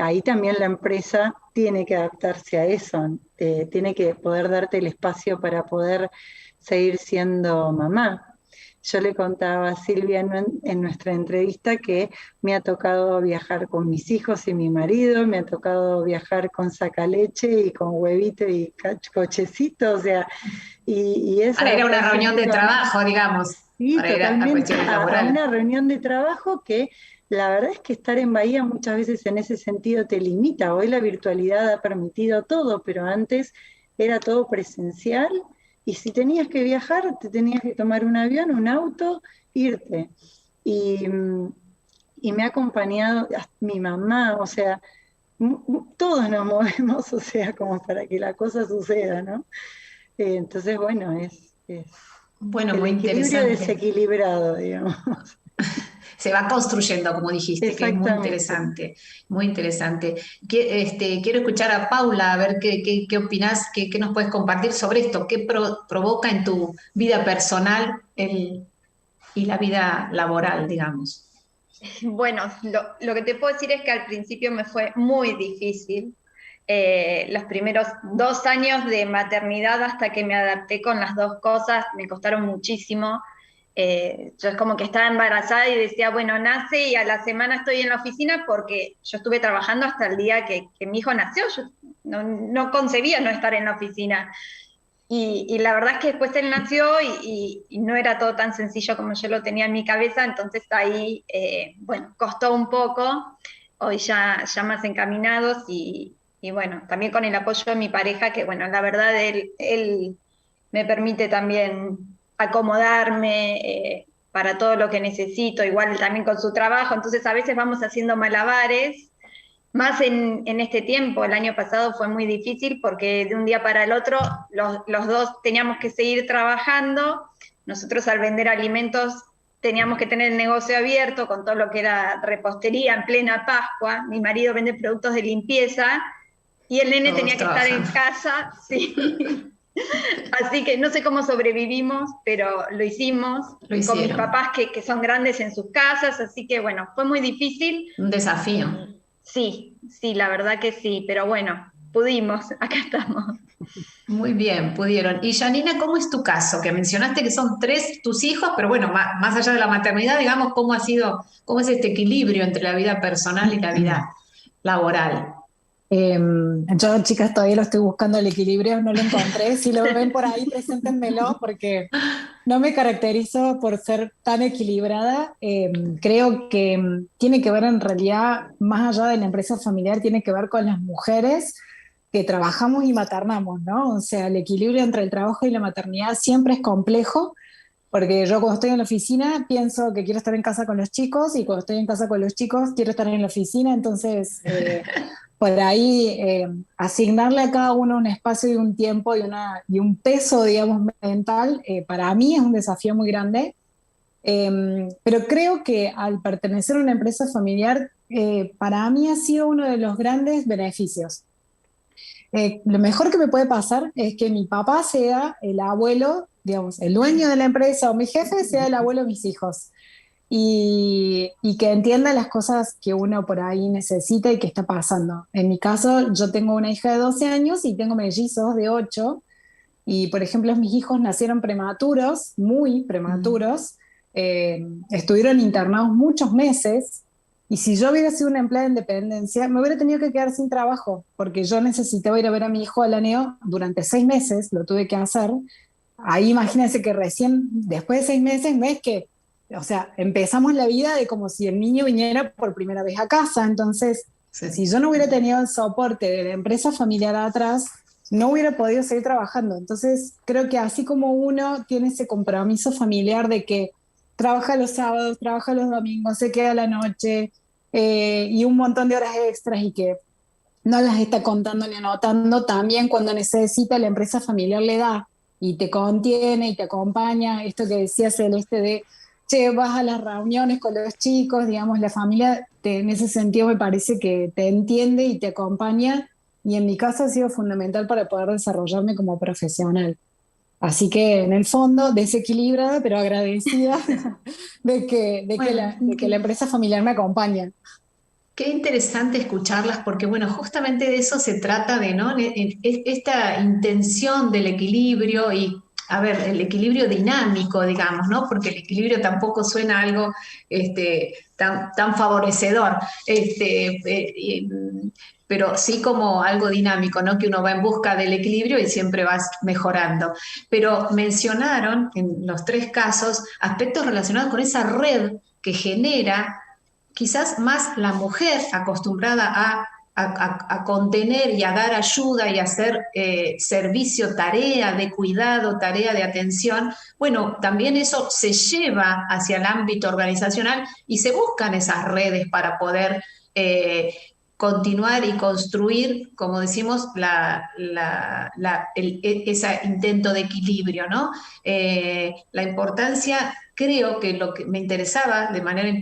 Ahí también la empresa tiene que adaptarse a eso, tiene que poder darte el espacio para poder seguir siendo mamá. Yo le contaba a Silvia en nuestra entrevista que me ha tocado viajar con mis hijos y mi marido, me ha tocado viajar con sacaleche y con huevito y cochecito, o sea, y esa
para ir a una reunión de trabajo, digamos.
Sí,
para
totalmente,
ir
a una reunión de trabajo que la verdad es que estar en Bahía muchas veces en ese sentido te limita. Hoy la virtualidad ha permitido todo, pero antes era todo presencial y si tenías que viajar, te tenías que tomar un avión, un auto, irte. Y me ha acompañado mi mamá, o sea, todos nos movemos, o sea, como para que la cosa suceda, ¿no? Entonces, bueno, es
bueno,
el
muy
equilibrio
interesante.
desequilibrado, digamos.
Se va construyendo, como dijiste, que es muy interesante, muy interesante. Quiero escuchar a Paula, a ver qué opinás, qué nos puedes compartir sobre esto, qué provoca en tu vida personal y la vida laboral, digamos.
Bueno, lo que te puedo decir es que al principio me fue muy difícil. Los primeros 2 años de maternidad hasta que me adapté con las dos cosas me costaron muchísimo. Yo es como que estaba embarazada y decía, bueno, nace y a la semana estoy en la oficina porque yo estuve trabajando hasta el día que mi hijo nació. Yo no concebía no estar en la oficina. Y la verdad es que después él nació y no era todo tan sencillo como yo lo tenía en mi cabeza, entonces ahí, bueno, costó un poco. Hoy ya más encaminados y bueno, también con el apoyo de mi pareja, que bueno, la verdad él me permite también acomodarme para todo lo que necesito, igual también con su trabajo, entonces a veces vamos haciendo malabares, más en este tiempo. El año pasado fue muy difícil porque de un día para el otro los dos teníamos que seguir trabajando. Nosotros al vender alimentos teníamos que tener el negocio abierto con todo lo que era repostería en plena Pascua. Mi marido vende productos de limpieza y el nene tenía que estar en casa, sí. Así que no sé cómo sobrevivimos, pero lo hicimos. Con mis papás que son grandes en sus casas, así que bueno, fue muy difícil.
Un desafío.
Sí, la verdad que sí, pero bueno, pudimos, acá estamos.
Muy bien, pudieron. Y Janina, ¿cómo es tu caso? Que mencionaste que son 3 tus hijos, pero bueno, más allá de la maternidad, digamos, cómo es este equilibrio entre la vida personal y la vida laboral?
Yo, chicas, todavía lo estoy buscando el equilibrio, no lo encontré. Si lo ven por ahí, preséntenmelo, porque no me caracterizo por ser tan equilibrada. Creo que tiene que ver en realidad, más allá de la empresa familiar, tiene que ver con las mujeres que trabajamos y maternamos, ¿no? O sea, el equilibrio entre el trabajo y la maternidad siempre es complejo, porque yo cuando estoy en la oficina pienso que quiero estar en casa con los chicos y cuando estoy en casa con los chicos quiero estar en la oficina, entonces por ahí asignarle a cada uno un espacio y un tiempo y un peso, digamos, mental, para mí es un desafío muy grande. Pero creo que al pertenecer a una empresa familiar, para mí ha sido uno de los grandes beneficios. Lo mejor que me puede pasar es que mi papá sea el abuelo, digamos, el dueño de la empresa, o mi jefe sea el abuelo de mis hijos. Y que entienda las cosas que uno por ahí necesita y que está pasando. En mi caso, yo tengo una hija de 12 años y tengo mellizos de 8. Y, por ejemplo, mis hijos nacieron prematuros, muy prematuros. Estuvieron internados muchos meses. Y si yo hubiera sido una empleada de independencia, me hubiera tenido que quedar sin trabajo, porque yo necesitaba ir a ver a mi hijo al ANEO durante 6 meses, lo tuve que hacer. Ahí imagínense que recién, después de 6 meses, no es que, o sea, empezamos la vida de como si el niño viniera por primera vez a casa. Entonces,
Sí.
si yo no hubiera tenido el soporte de la empresa familiar atrás, no hubiera podido seguir trabajando. Entonces, creo que así como uno tiene ese compromiso familiar de que trabaja los sábados, trabaja los domingos, se queda a la noche, y un montón de horas extras y que no las está contando ni anotando, también cuando necesita la empresa familiar le da y te contiene y te acompaña. Esto que decía Celeste de, che, vas a las reuniones con los chicos, digamos, la familia en ese sentido me parece que te entiende y te acompaña, y en mi caso ha sido fundamental para poder desarrollarme como profesional. Así que en el fondo desequilibrada, pero agradecida de que la empresa familiar me acompaña.
Qué interesante escucharlas, porque bueno, justamente de eso se trata, de, ¿no? Esta intención del equilibrio y, a ver, el equilibrio dinámico, digamos, ¿no? Porque el equilibrio tampoco suena algo tan favorecedor, pero sí como algo dinámico, ¿no? Que uno va en busca del equilibrio y siempre vas mejorando. Pero mencionaron en los 3 casos aspectos relacionados con esa red que genera quizás más la mujer acostumbrada a contener y a dar ayuda y a hacer servicio, tarea de cuidado, tarea de atención. Bueno, también eso se lleva hacia el ámbito organizacional y se buscan esas redes para poder continuar y construir, como decimos, ese intento de equilibrio, ¿no? La importancia, creo que lo que me interesaba de manera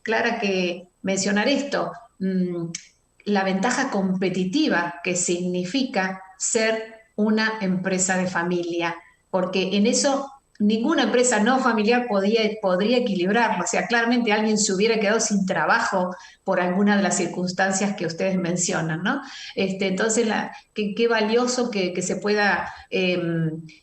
clara que mencionar esto, la ventaja competitiva que significa ser una empresa de familia, porque en eso ninguna empresa no familiar podría equilibrarlo. O sea, claramente alguien se hubiera quedado sin trabajo por alguna de las circunstancias que ustedes mencionan, ¿no? Entonces, qué valioso que se pueda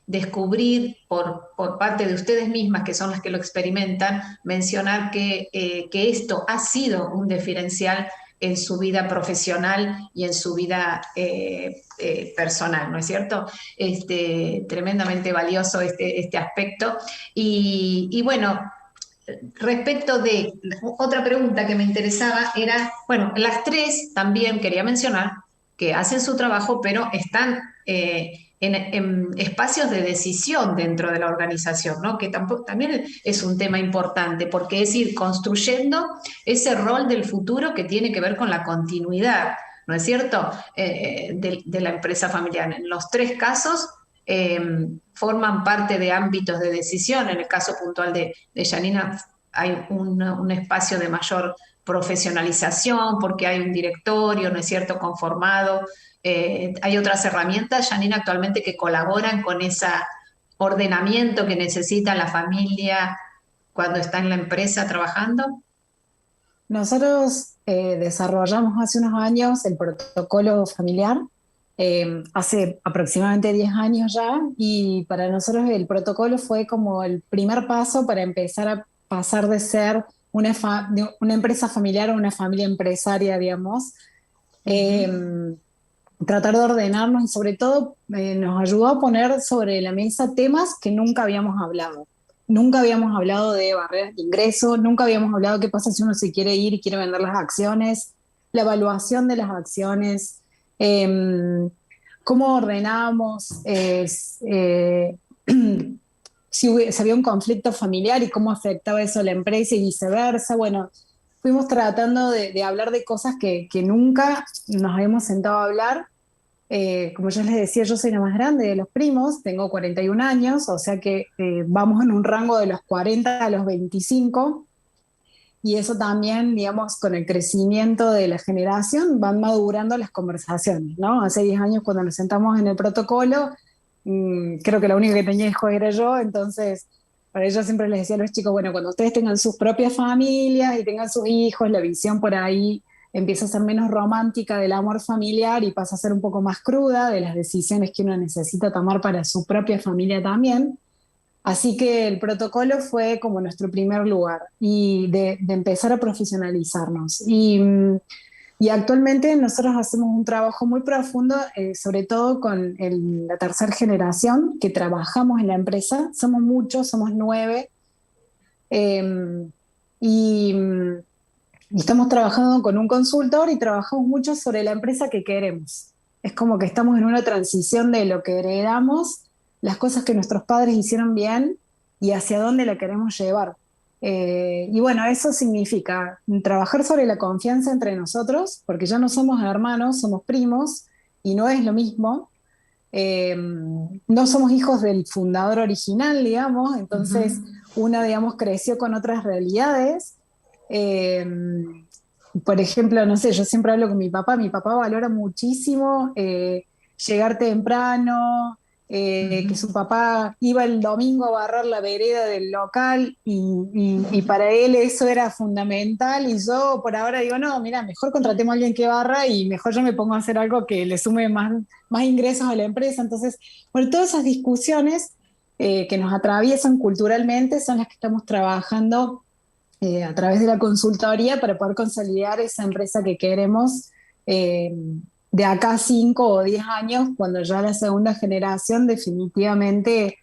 descubrir por parte de ustedes mismas, que son las que lo experimentan, mencionar que esto ha sido un diferencial en su vida profesional y en su vida personal, ¿no es cierto? Tremendamente valioso este aspecto. Y bueno, respecto de otra pregunta que me interesaba era, bueno, las 3 también quería mencionar que hacen su trabajo, pero están en espacios de decisión dentro de la organización, ¿no? Que también es un tema importante, porque es ir construyendo ese rol del futuro que tiene que ver con la continuidad, ¿no es cierto?, de la empresa familiar. En los 3 casos forman parte de ámbitos de decisión. En el caso puntual de Janina hay un espacio de mayor profesionalización porque hay un directorio, ¿no es cierto?, conformado. Hay otras herramientas, Janina, actualmente que colaboran con ese ordenamiento que necesita la familia cuando está en la empresa trabajando.
Nosotros desarrollamos hace unos años el protocolo familiar, hace aproximadamente 10 años ya, y para nosotros el protocolo fue como el primer paso para empezar a pasar de ser de una empresa familiar a una familia empresaria, digamos. Tratar de ordenarnos y sobre todo nos ayudó a poner sobre la mesa temas que nunca habíamos hablado. Nunca habíamos hablado de barreras de ingreso, nunca habíamos hablado qué pasa si uno se quiere ir y quiere vender las acciones, la evaluación de las acciones, cómo ordenamos, si había un conflicto familiar y cómo afectaba eso a la empresa y viceversa. Bueno, fuimos tratando de hablar de cosas que nunca nos habíamos sentado a hablar. Como yo les decía, yo soy la más grande de los primos, tengo 41 años, o sea que vamos en un rango de los 40 a los 25, y eso también, digamos, con el crecimiento de la generación van madurando las conversaciones, ¿no? Hace 10 años cuando nos sentamos en el protocolo, creo que la única que tenía hijos era yo, entonces para ellos siempre les decía a los chicos, bueno, cuando ustedes tengan sus propias familias y tengan sus hijos, la visión por ahí empieza a ser menos romántica del amor familiar y pasa a ser un poco más cruda de las decisiones que uno necesita tomar para su propia familia también. Así que el protocolo fue como nuestro primer lugar y de empezar a profesionalizarnos. Y actualmente nosotros hacemos un trabajo muy profundo, sobre todo con la tercera generación que trabajamos en la empresa. Somos muchos, somos 9. Y estamos trabajando con un consultor y trabajamos mucho sobre la empresa que queremos. Es como que estamos en una transición de lo que heredamos, las cosas que nuestros padres hicieron bien y hacia dónde la queremos llevar. Y bueno, eso significa trabajar sobre la confianza entre nosotros, porque ya no somos hermanos, somos primos, y no es lo mismo. No somos hijos del fundador original, digamos, entonces uno, digamos, creció con otras realidades. Por ejemplo, no sé, yo siempre hablo con mi papá valora muchísimo llegar temprano, que su papá iba el domingo a barrer la vereda del local y para él eso era fundamental, y yo por ahora digo, no, mira, mejor contratemos a alguien que barra y mejor yo me pongo a hacer algo que le sume más ingresos a la empresa. Entonces, bueno, todas esas discusiones que nos atraviesan culturalmente son las que estamos trabajando a través de la consultoría para poder consolidar esa empresa que queremos de acá a 5 o 10 años, cuando ya la segunda generación definitivamente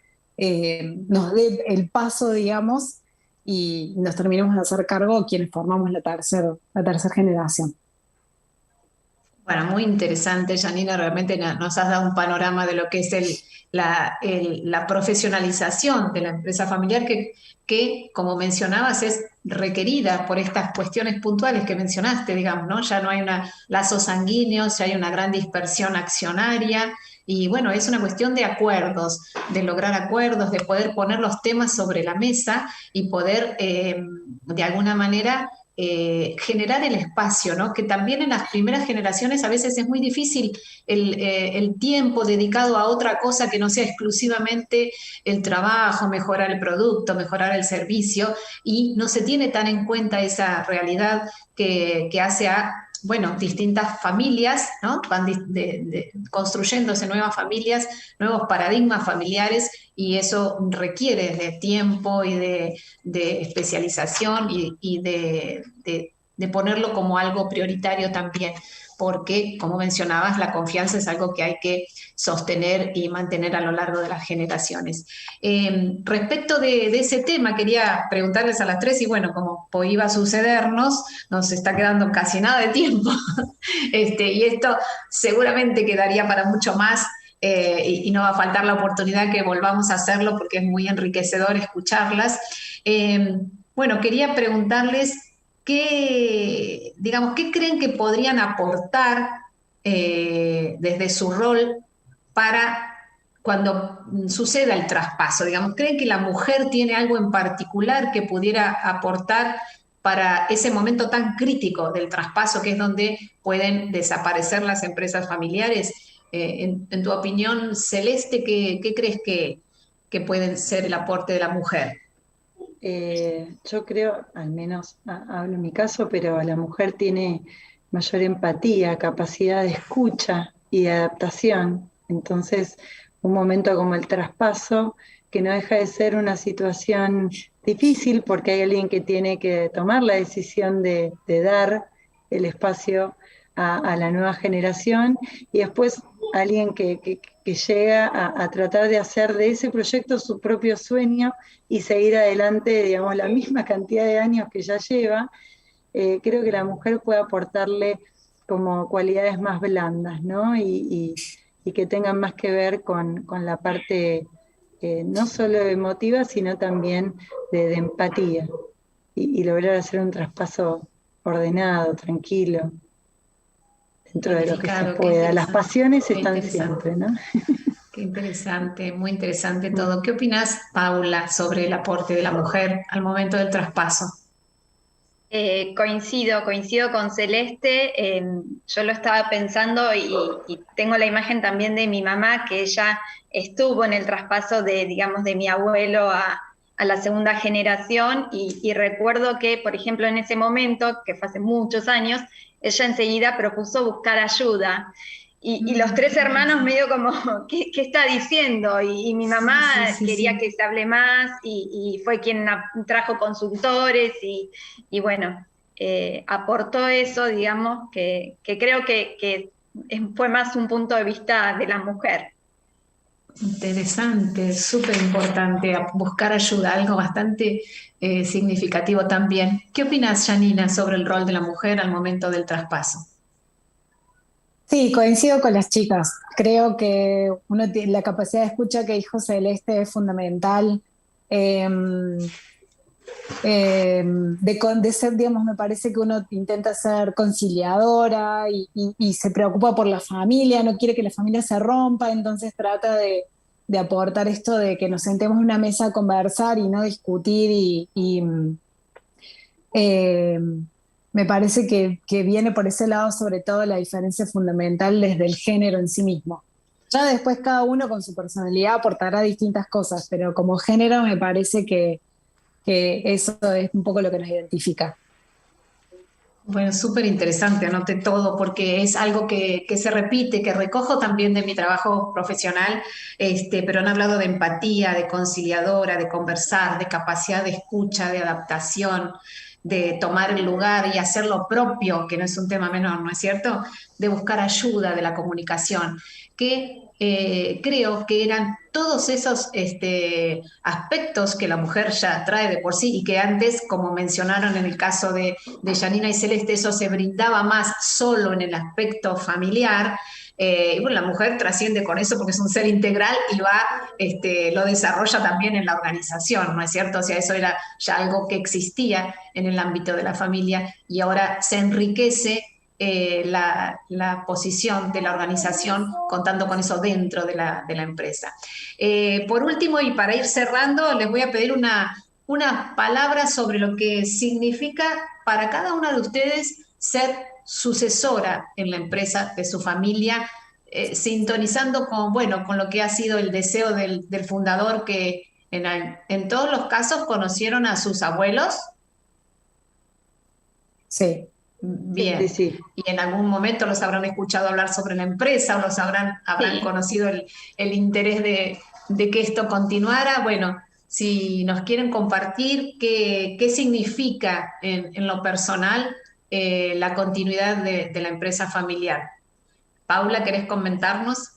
nos dé el paso, digamos, y nos terminemos de hacer cargo quienes formamos la tercera generación.
Bueno, muy interesante, Janina, realmente nos has dado un panorama de lo que es la profesionalización de la empresa familiar que, como mencionabas, es requerida por estas cuestiones puntuales que mencionaste, digamos, ¿no? Ya no hay lazos sanguíneos, ya hay una gran dispersión accionaria, y bueno, es una cuestión de acuerdos, de lograr acuerdos, de poder poner los temas sobre la mesa y poder, de alguna manera, generar el espacio, ¿no? Que también en las primeras generaciones a veces es muy difícil el tiempo dedicado a otra cosa que no sea exclusivamente el trabajo, mejorar el producto, mejorar el servicio, y no se tiene tan en cuenta esa realidad que hace a, bueno, distintas familias, ¿no? Van construyéndose nuevas familias, nuevos paradigmas familiares, y eso requiere de tiempo y de especialización y de ponerlo como algo prioritario también, porque, como mencionabas, la confianza es algo que hay que sostener y mantener a lo largo de las generaciones. Respecto de ese tema, quería preguntarles a las tres, y bueno, como iba a sucedernos, nos está quedando casi nada de tiempo, y esto seguramente quedaría para mucho más, y no va a faltar la oportunidad que volvamos a hacerlo porque es muy enriquecedor escucharlas. Bueno, quería preguntarles ¿qué creen que podrían aportar desde su rol para cuando suceda el traspaso? Digamos, ¿creen que la mujer tiene algo en particular que pudiera aportar para ese momento tan crítico del traspaso, que es donde pueden desaparecer las empresas familiares? En tu opinión, Celeste, ¿qué crees que puede ser el aporte de la mujer?
yo creo, al menos hablo en mi caso, pero la mujer tiene mayor empatía, capacidad de escucha y de adaptación. Entonces, un momento como el traspaso, que no deja de ser una situación difícil porque hay alguien que tiene que tomar la decisión de dar el espacio a la nueva generación, y después alguien que llega a tratar de hacer de ese proyecto su propio sueño y seguir adelante, digamos, la misma cantidad de años que ya lleva. Creo que la mujer puede aportarle como cualidades más blandas, ¿no? Y que tengan más que ver con la parte no solo emotiva, sino también de empatía, y lograr hacer un traspaso ordenado, tranquilo, dentro de lo que se pueda. Las pasiones están siempre, ¿no?
Qué interesante, muy interesante todo. ¿Qué opinas, Paula, sobre el aporte de la mujer al momento del traspaso?
Coincido con Celeste. Yo lo estaba pensando y tengo la imagen también de mi mamá, que ella estuvo en el traspaso de, digamos, de mi abuelo a la segunda generación, y recuerdo que, por ejemplo, en ese momento, que fue hace muchos años, ella enseguida propuso buscar ayuda. Y los tres hermanos medio como, ¿qué está diciendo? Y mi mamá quería que se hable más, y fue quien trajo consultores, y bueno, aportó eso, digamos, que creo que fue más un punto de vista de la mujer.
Interesante, súper importante, buscar ayuda, algo bastante significativo también. ¿Qué opinas, Janina, sobre el rol de la mujer al momento del traspaso?
Sí, coincido con las chicas. Creo que uno tiene la capacidad de escucha que dijo Celeste es fundamental. De ser, digamos, me parece que uno intenta ser conciliadora y se preocupa por la familia, no quiere que la familia se rompa, entonces trata de aportar esto de que nos sentemos en una mesa a conversar y no discutir, eh, me parece que viene por ese lado, sobre todo la diferencia fundamental desde el género en sí mismo. Ya después cada uno con su personalidad aportará distintas cosas, pero como género me parece que eso es un poco lo que nos identifica.
Bueno, súper interesante, anoté todo porque es algo que se repite, que recojo también de mi trabajo profesional, pero han hablado de empatía, de conciliadora, de conversar, de capacidad de escucha, de adaptación, de tomar el lugar y hacer lo propio, que no es un tema menor, ¿no es cierto? De buscar ayuda, de la comunicación, que creo que eran todos esos aspectos que la mujer ya trae de por sí y que antes, como mencionaron en el caso de Janina y Celeste, eso se brindaba más solo en el aspecto familiar. Y bueno, la mujer trasciende con eso porque es un ser integral y lo desarrolla también en la organización, ¿no es cierto? O sea, eso era ya algo que existía en el ámbito de la familia y ahora se enriquece la posición de la organización contando con eso dentro de la empresa. Por último, y para ir cerrando, les voy a pedir una palabra sobre lo que significa para cada una de ustedes ser sucesora en la empresa de su familia, sintonizando con lo que ha sido el deseo del fundador, que en todos los casos conocieron a sus abuelos.
Sí.
Bien,
sí.
Y en algún momento los habrán escuchado hablar sobre la empresa o los habrán conocido el interés de que esto continuara. Bueno, si nos quieren compartir qué significa en lo personal la continuidad de la empresa familiar. Paula, ¿querés comentarnos?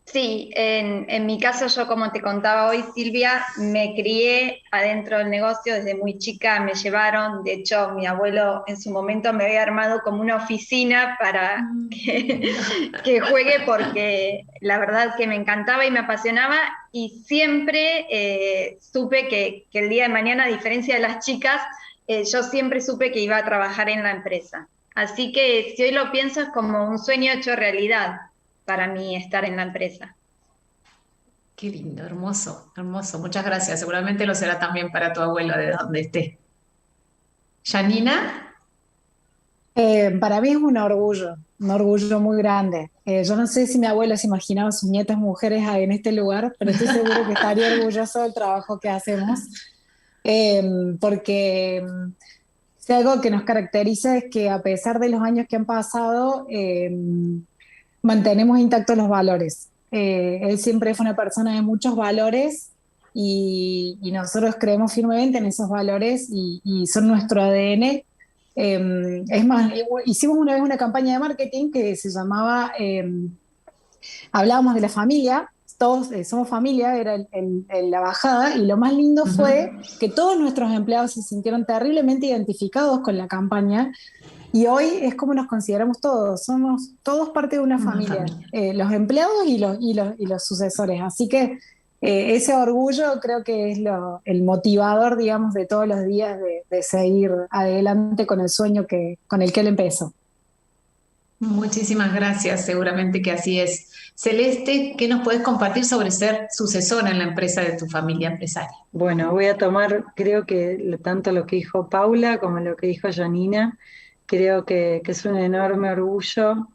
Sí, en mi caso, yo como te contaba hoy, Silvia, me crié adentro del negocio desde muy chica, me llevaron, de hecho mi abuelo en su momento me había armado como una oficina para que juegue, porque la verdad que me encantaba y me apasionaba, y siempre supe que el día de mañana, a diferencia de las chicas, yo siempre supe que iba a trabajar en la empresa. Así que si hoy lo pienso es como un sueño hecho realidad para mí estar en la empresa.
Qué lindo, hermoso, hermoso. Muchas gracias. Seguramente lo será también para tu abuelo de donde esté. ¿Janina?
Para mí es un orgullo muy grande. Yo no sé si mi abuelo se imaginaba a sus nietas mujeres en este lugar, pero estoy seguro que estaría orgulloso del trabajo que hacemos. porque si algo que nos caracteriza es que a pesar de los años que han pasado, mantenemos intactos los valores. Él siempre fue una persona de muchos valores y nosotros creemos firmemente en esos valores y son nuestro ADN. Es más, hicimos una vez una campaña de marketing que se llamaba, hablábamos de la familia, todos somos familia, era la bajada, y lo más lindo fue que todos nuestros empleados se sintieron terriblemente identificados con la campaña. Y hoy es como nos consideramos todos, somos todos parte de una familia. Los empleados y los sucesores. Así que ese orgullo creo que es el motivador, digamos, de todos los días de seguir adelante con el sueño con el que él empezó.
Muchísimas gracias, seguramente que así es. Celeste, ¿qué nos puedes compartir sobre ser sucesora en la empresa de tu familia empresaria?
Bueno, voy a tomar, creo que tanto lo que dijo Paula como lo que dijo Janina. Creo que es un enorme orgullo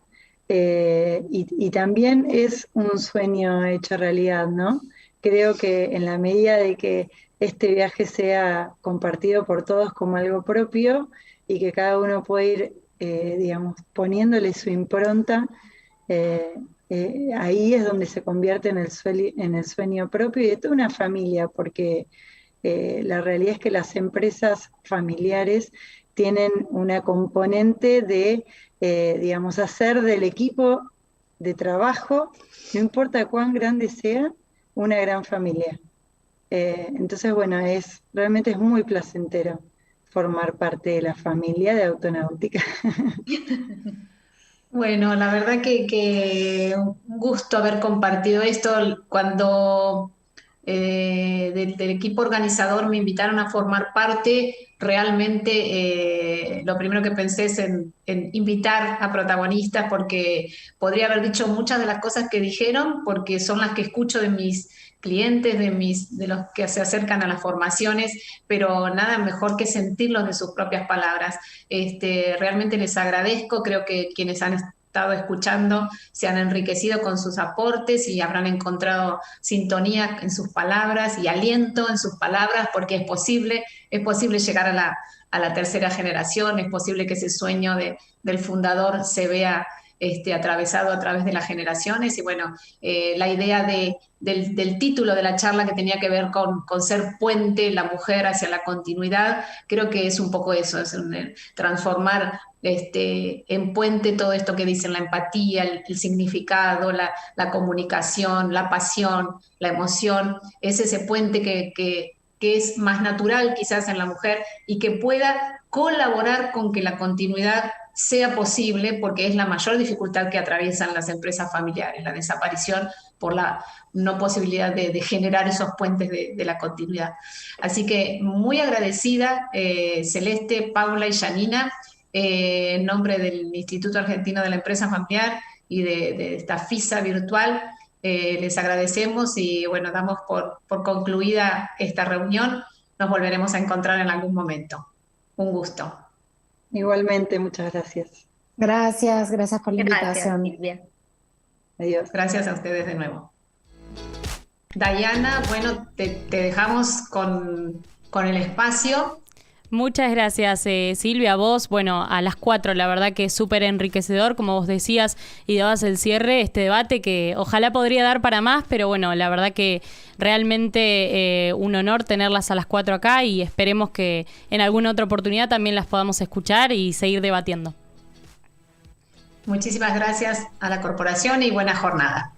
y también es un sueño hecho realidad, ¿no? Creo que en la medida de que este viaje sea compartido por todos como algo propio y que cada uno pueda ir, digamos, poniéndole su impronta, ahí es donde se convierte en el sueño propio y de toda una familia, porque la realidad es que las empresas familiares tienen una componente de, digamos, hacer del equipo de trabajo, no importa cuán grande sea, una gran familia. Entonces, bueno, realmente es muy placentero formar parte de la familia de Autonáutica.
Bueno, la verdad que un gusto haber compartido esto. Cuando del equipo organizador me invitaron a formar parte, realmente lo primero que pensé es en invitar a protagonistas, porque podría haber dicho muchas de las cosas que dijeron, porque son las que escucho de mis clientes, de los que se acercan a las formaciones, pero nada mejor que sentirlos de sus propias palabras. Realmente les agradezco, creo que quienes han estado escuchando se han enriquecido con sus aportes y habrán encontrado sintonía en sus palabras y aliento en sus palabras, porque es posible llegar a la tercera generación, es posible que ese sueño del fundador se vea atravesado a través de las generaciones. Y bueno, la idea del título de la charla, que tenía que ver con ser puente, la mujer hacia la continuidad, creo que es un poco eso, es transformar en puente todo esto que dicen, la empatía, el significado, la comunicación, la pasión, la emoción. Es ese puente que es más natural quizás en la mujer y que pueda colaborar con que la continuidad sea posible, porque es la mayor dificultad que atraviesan las empresas familiares, la desaparición por la no posibilidad de generar esos puentes de la continuidad. Así que muy agradecida, Celeste, Paula y Janina, en nombre del Instituto Argentino de la Empresa Familiar y de esta FISA virtual. Les agradecemos y bueno, damos por concluida esta reunión. Nos volveremos a encontrar en algún momento. Un gusto.
Igualmente, muchas gracias.
Gracias por la invitación.
Silvia.
Adiós.
Gracias a ustedes de nuevo. Dayana, bueno, te dejamos con el espacio.
Muchas gracias, Silvia, a vos. Bueno, a las 4, la verdad que es súper enriquecedor, como vos decías, y dabas el cierre, este debate que ojalá podría dar para más, pero bueno, la verdad que realmente un honor tenerlas a las 4 acá, y esperemos que en alguna otra oportunidad también las podamos escuchar y seguir debatiendo.
Muchísimas gracias a la corporación y buena jornada.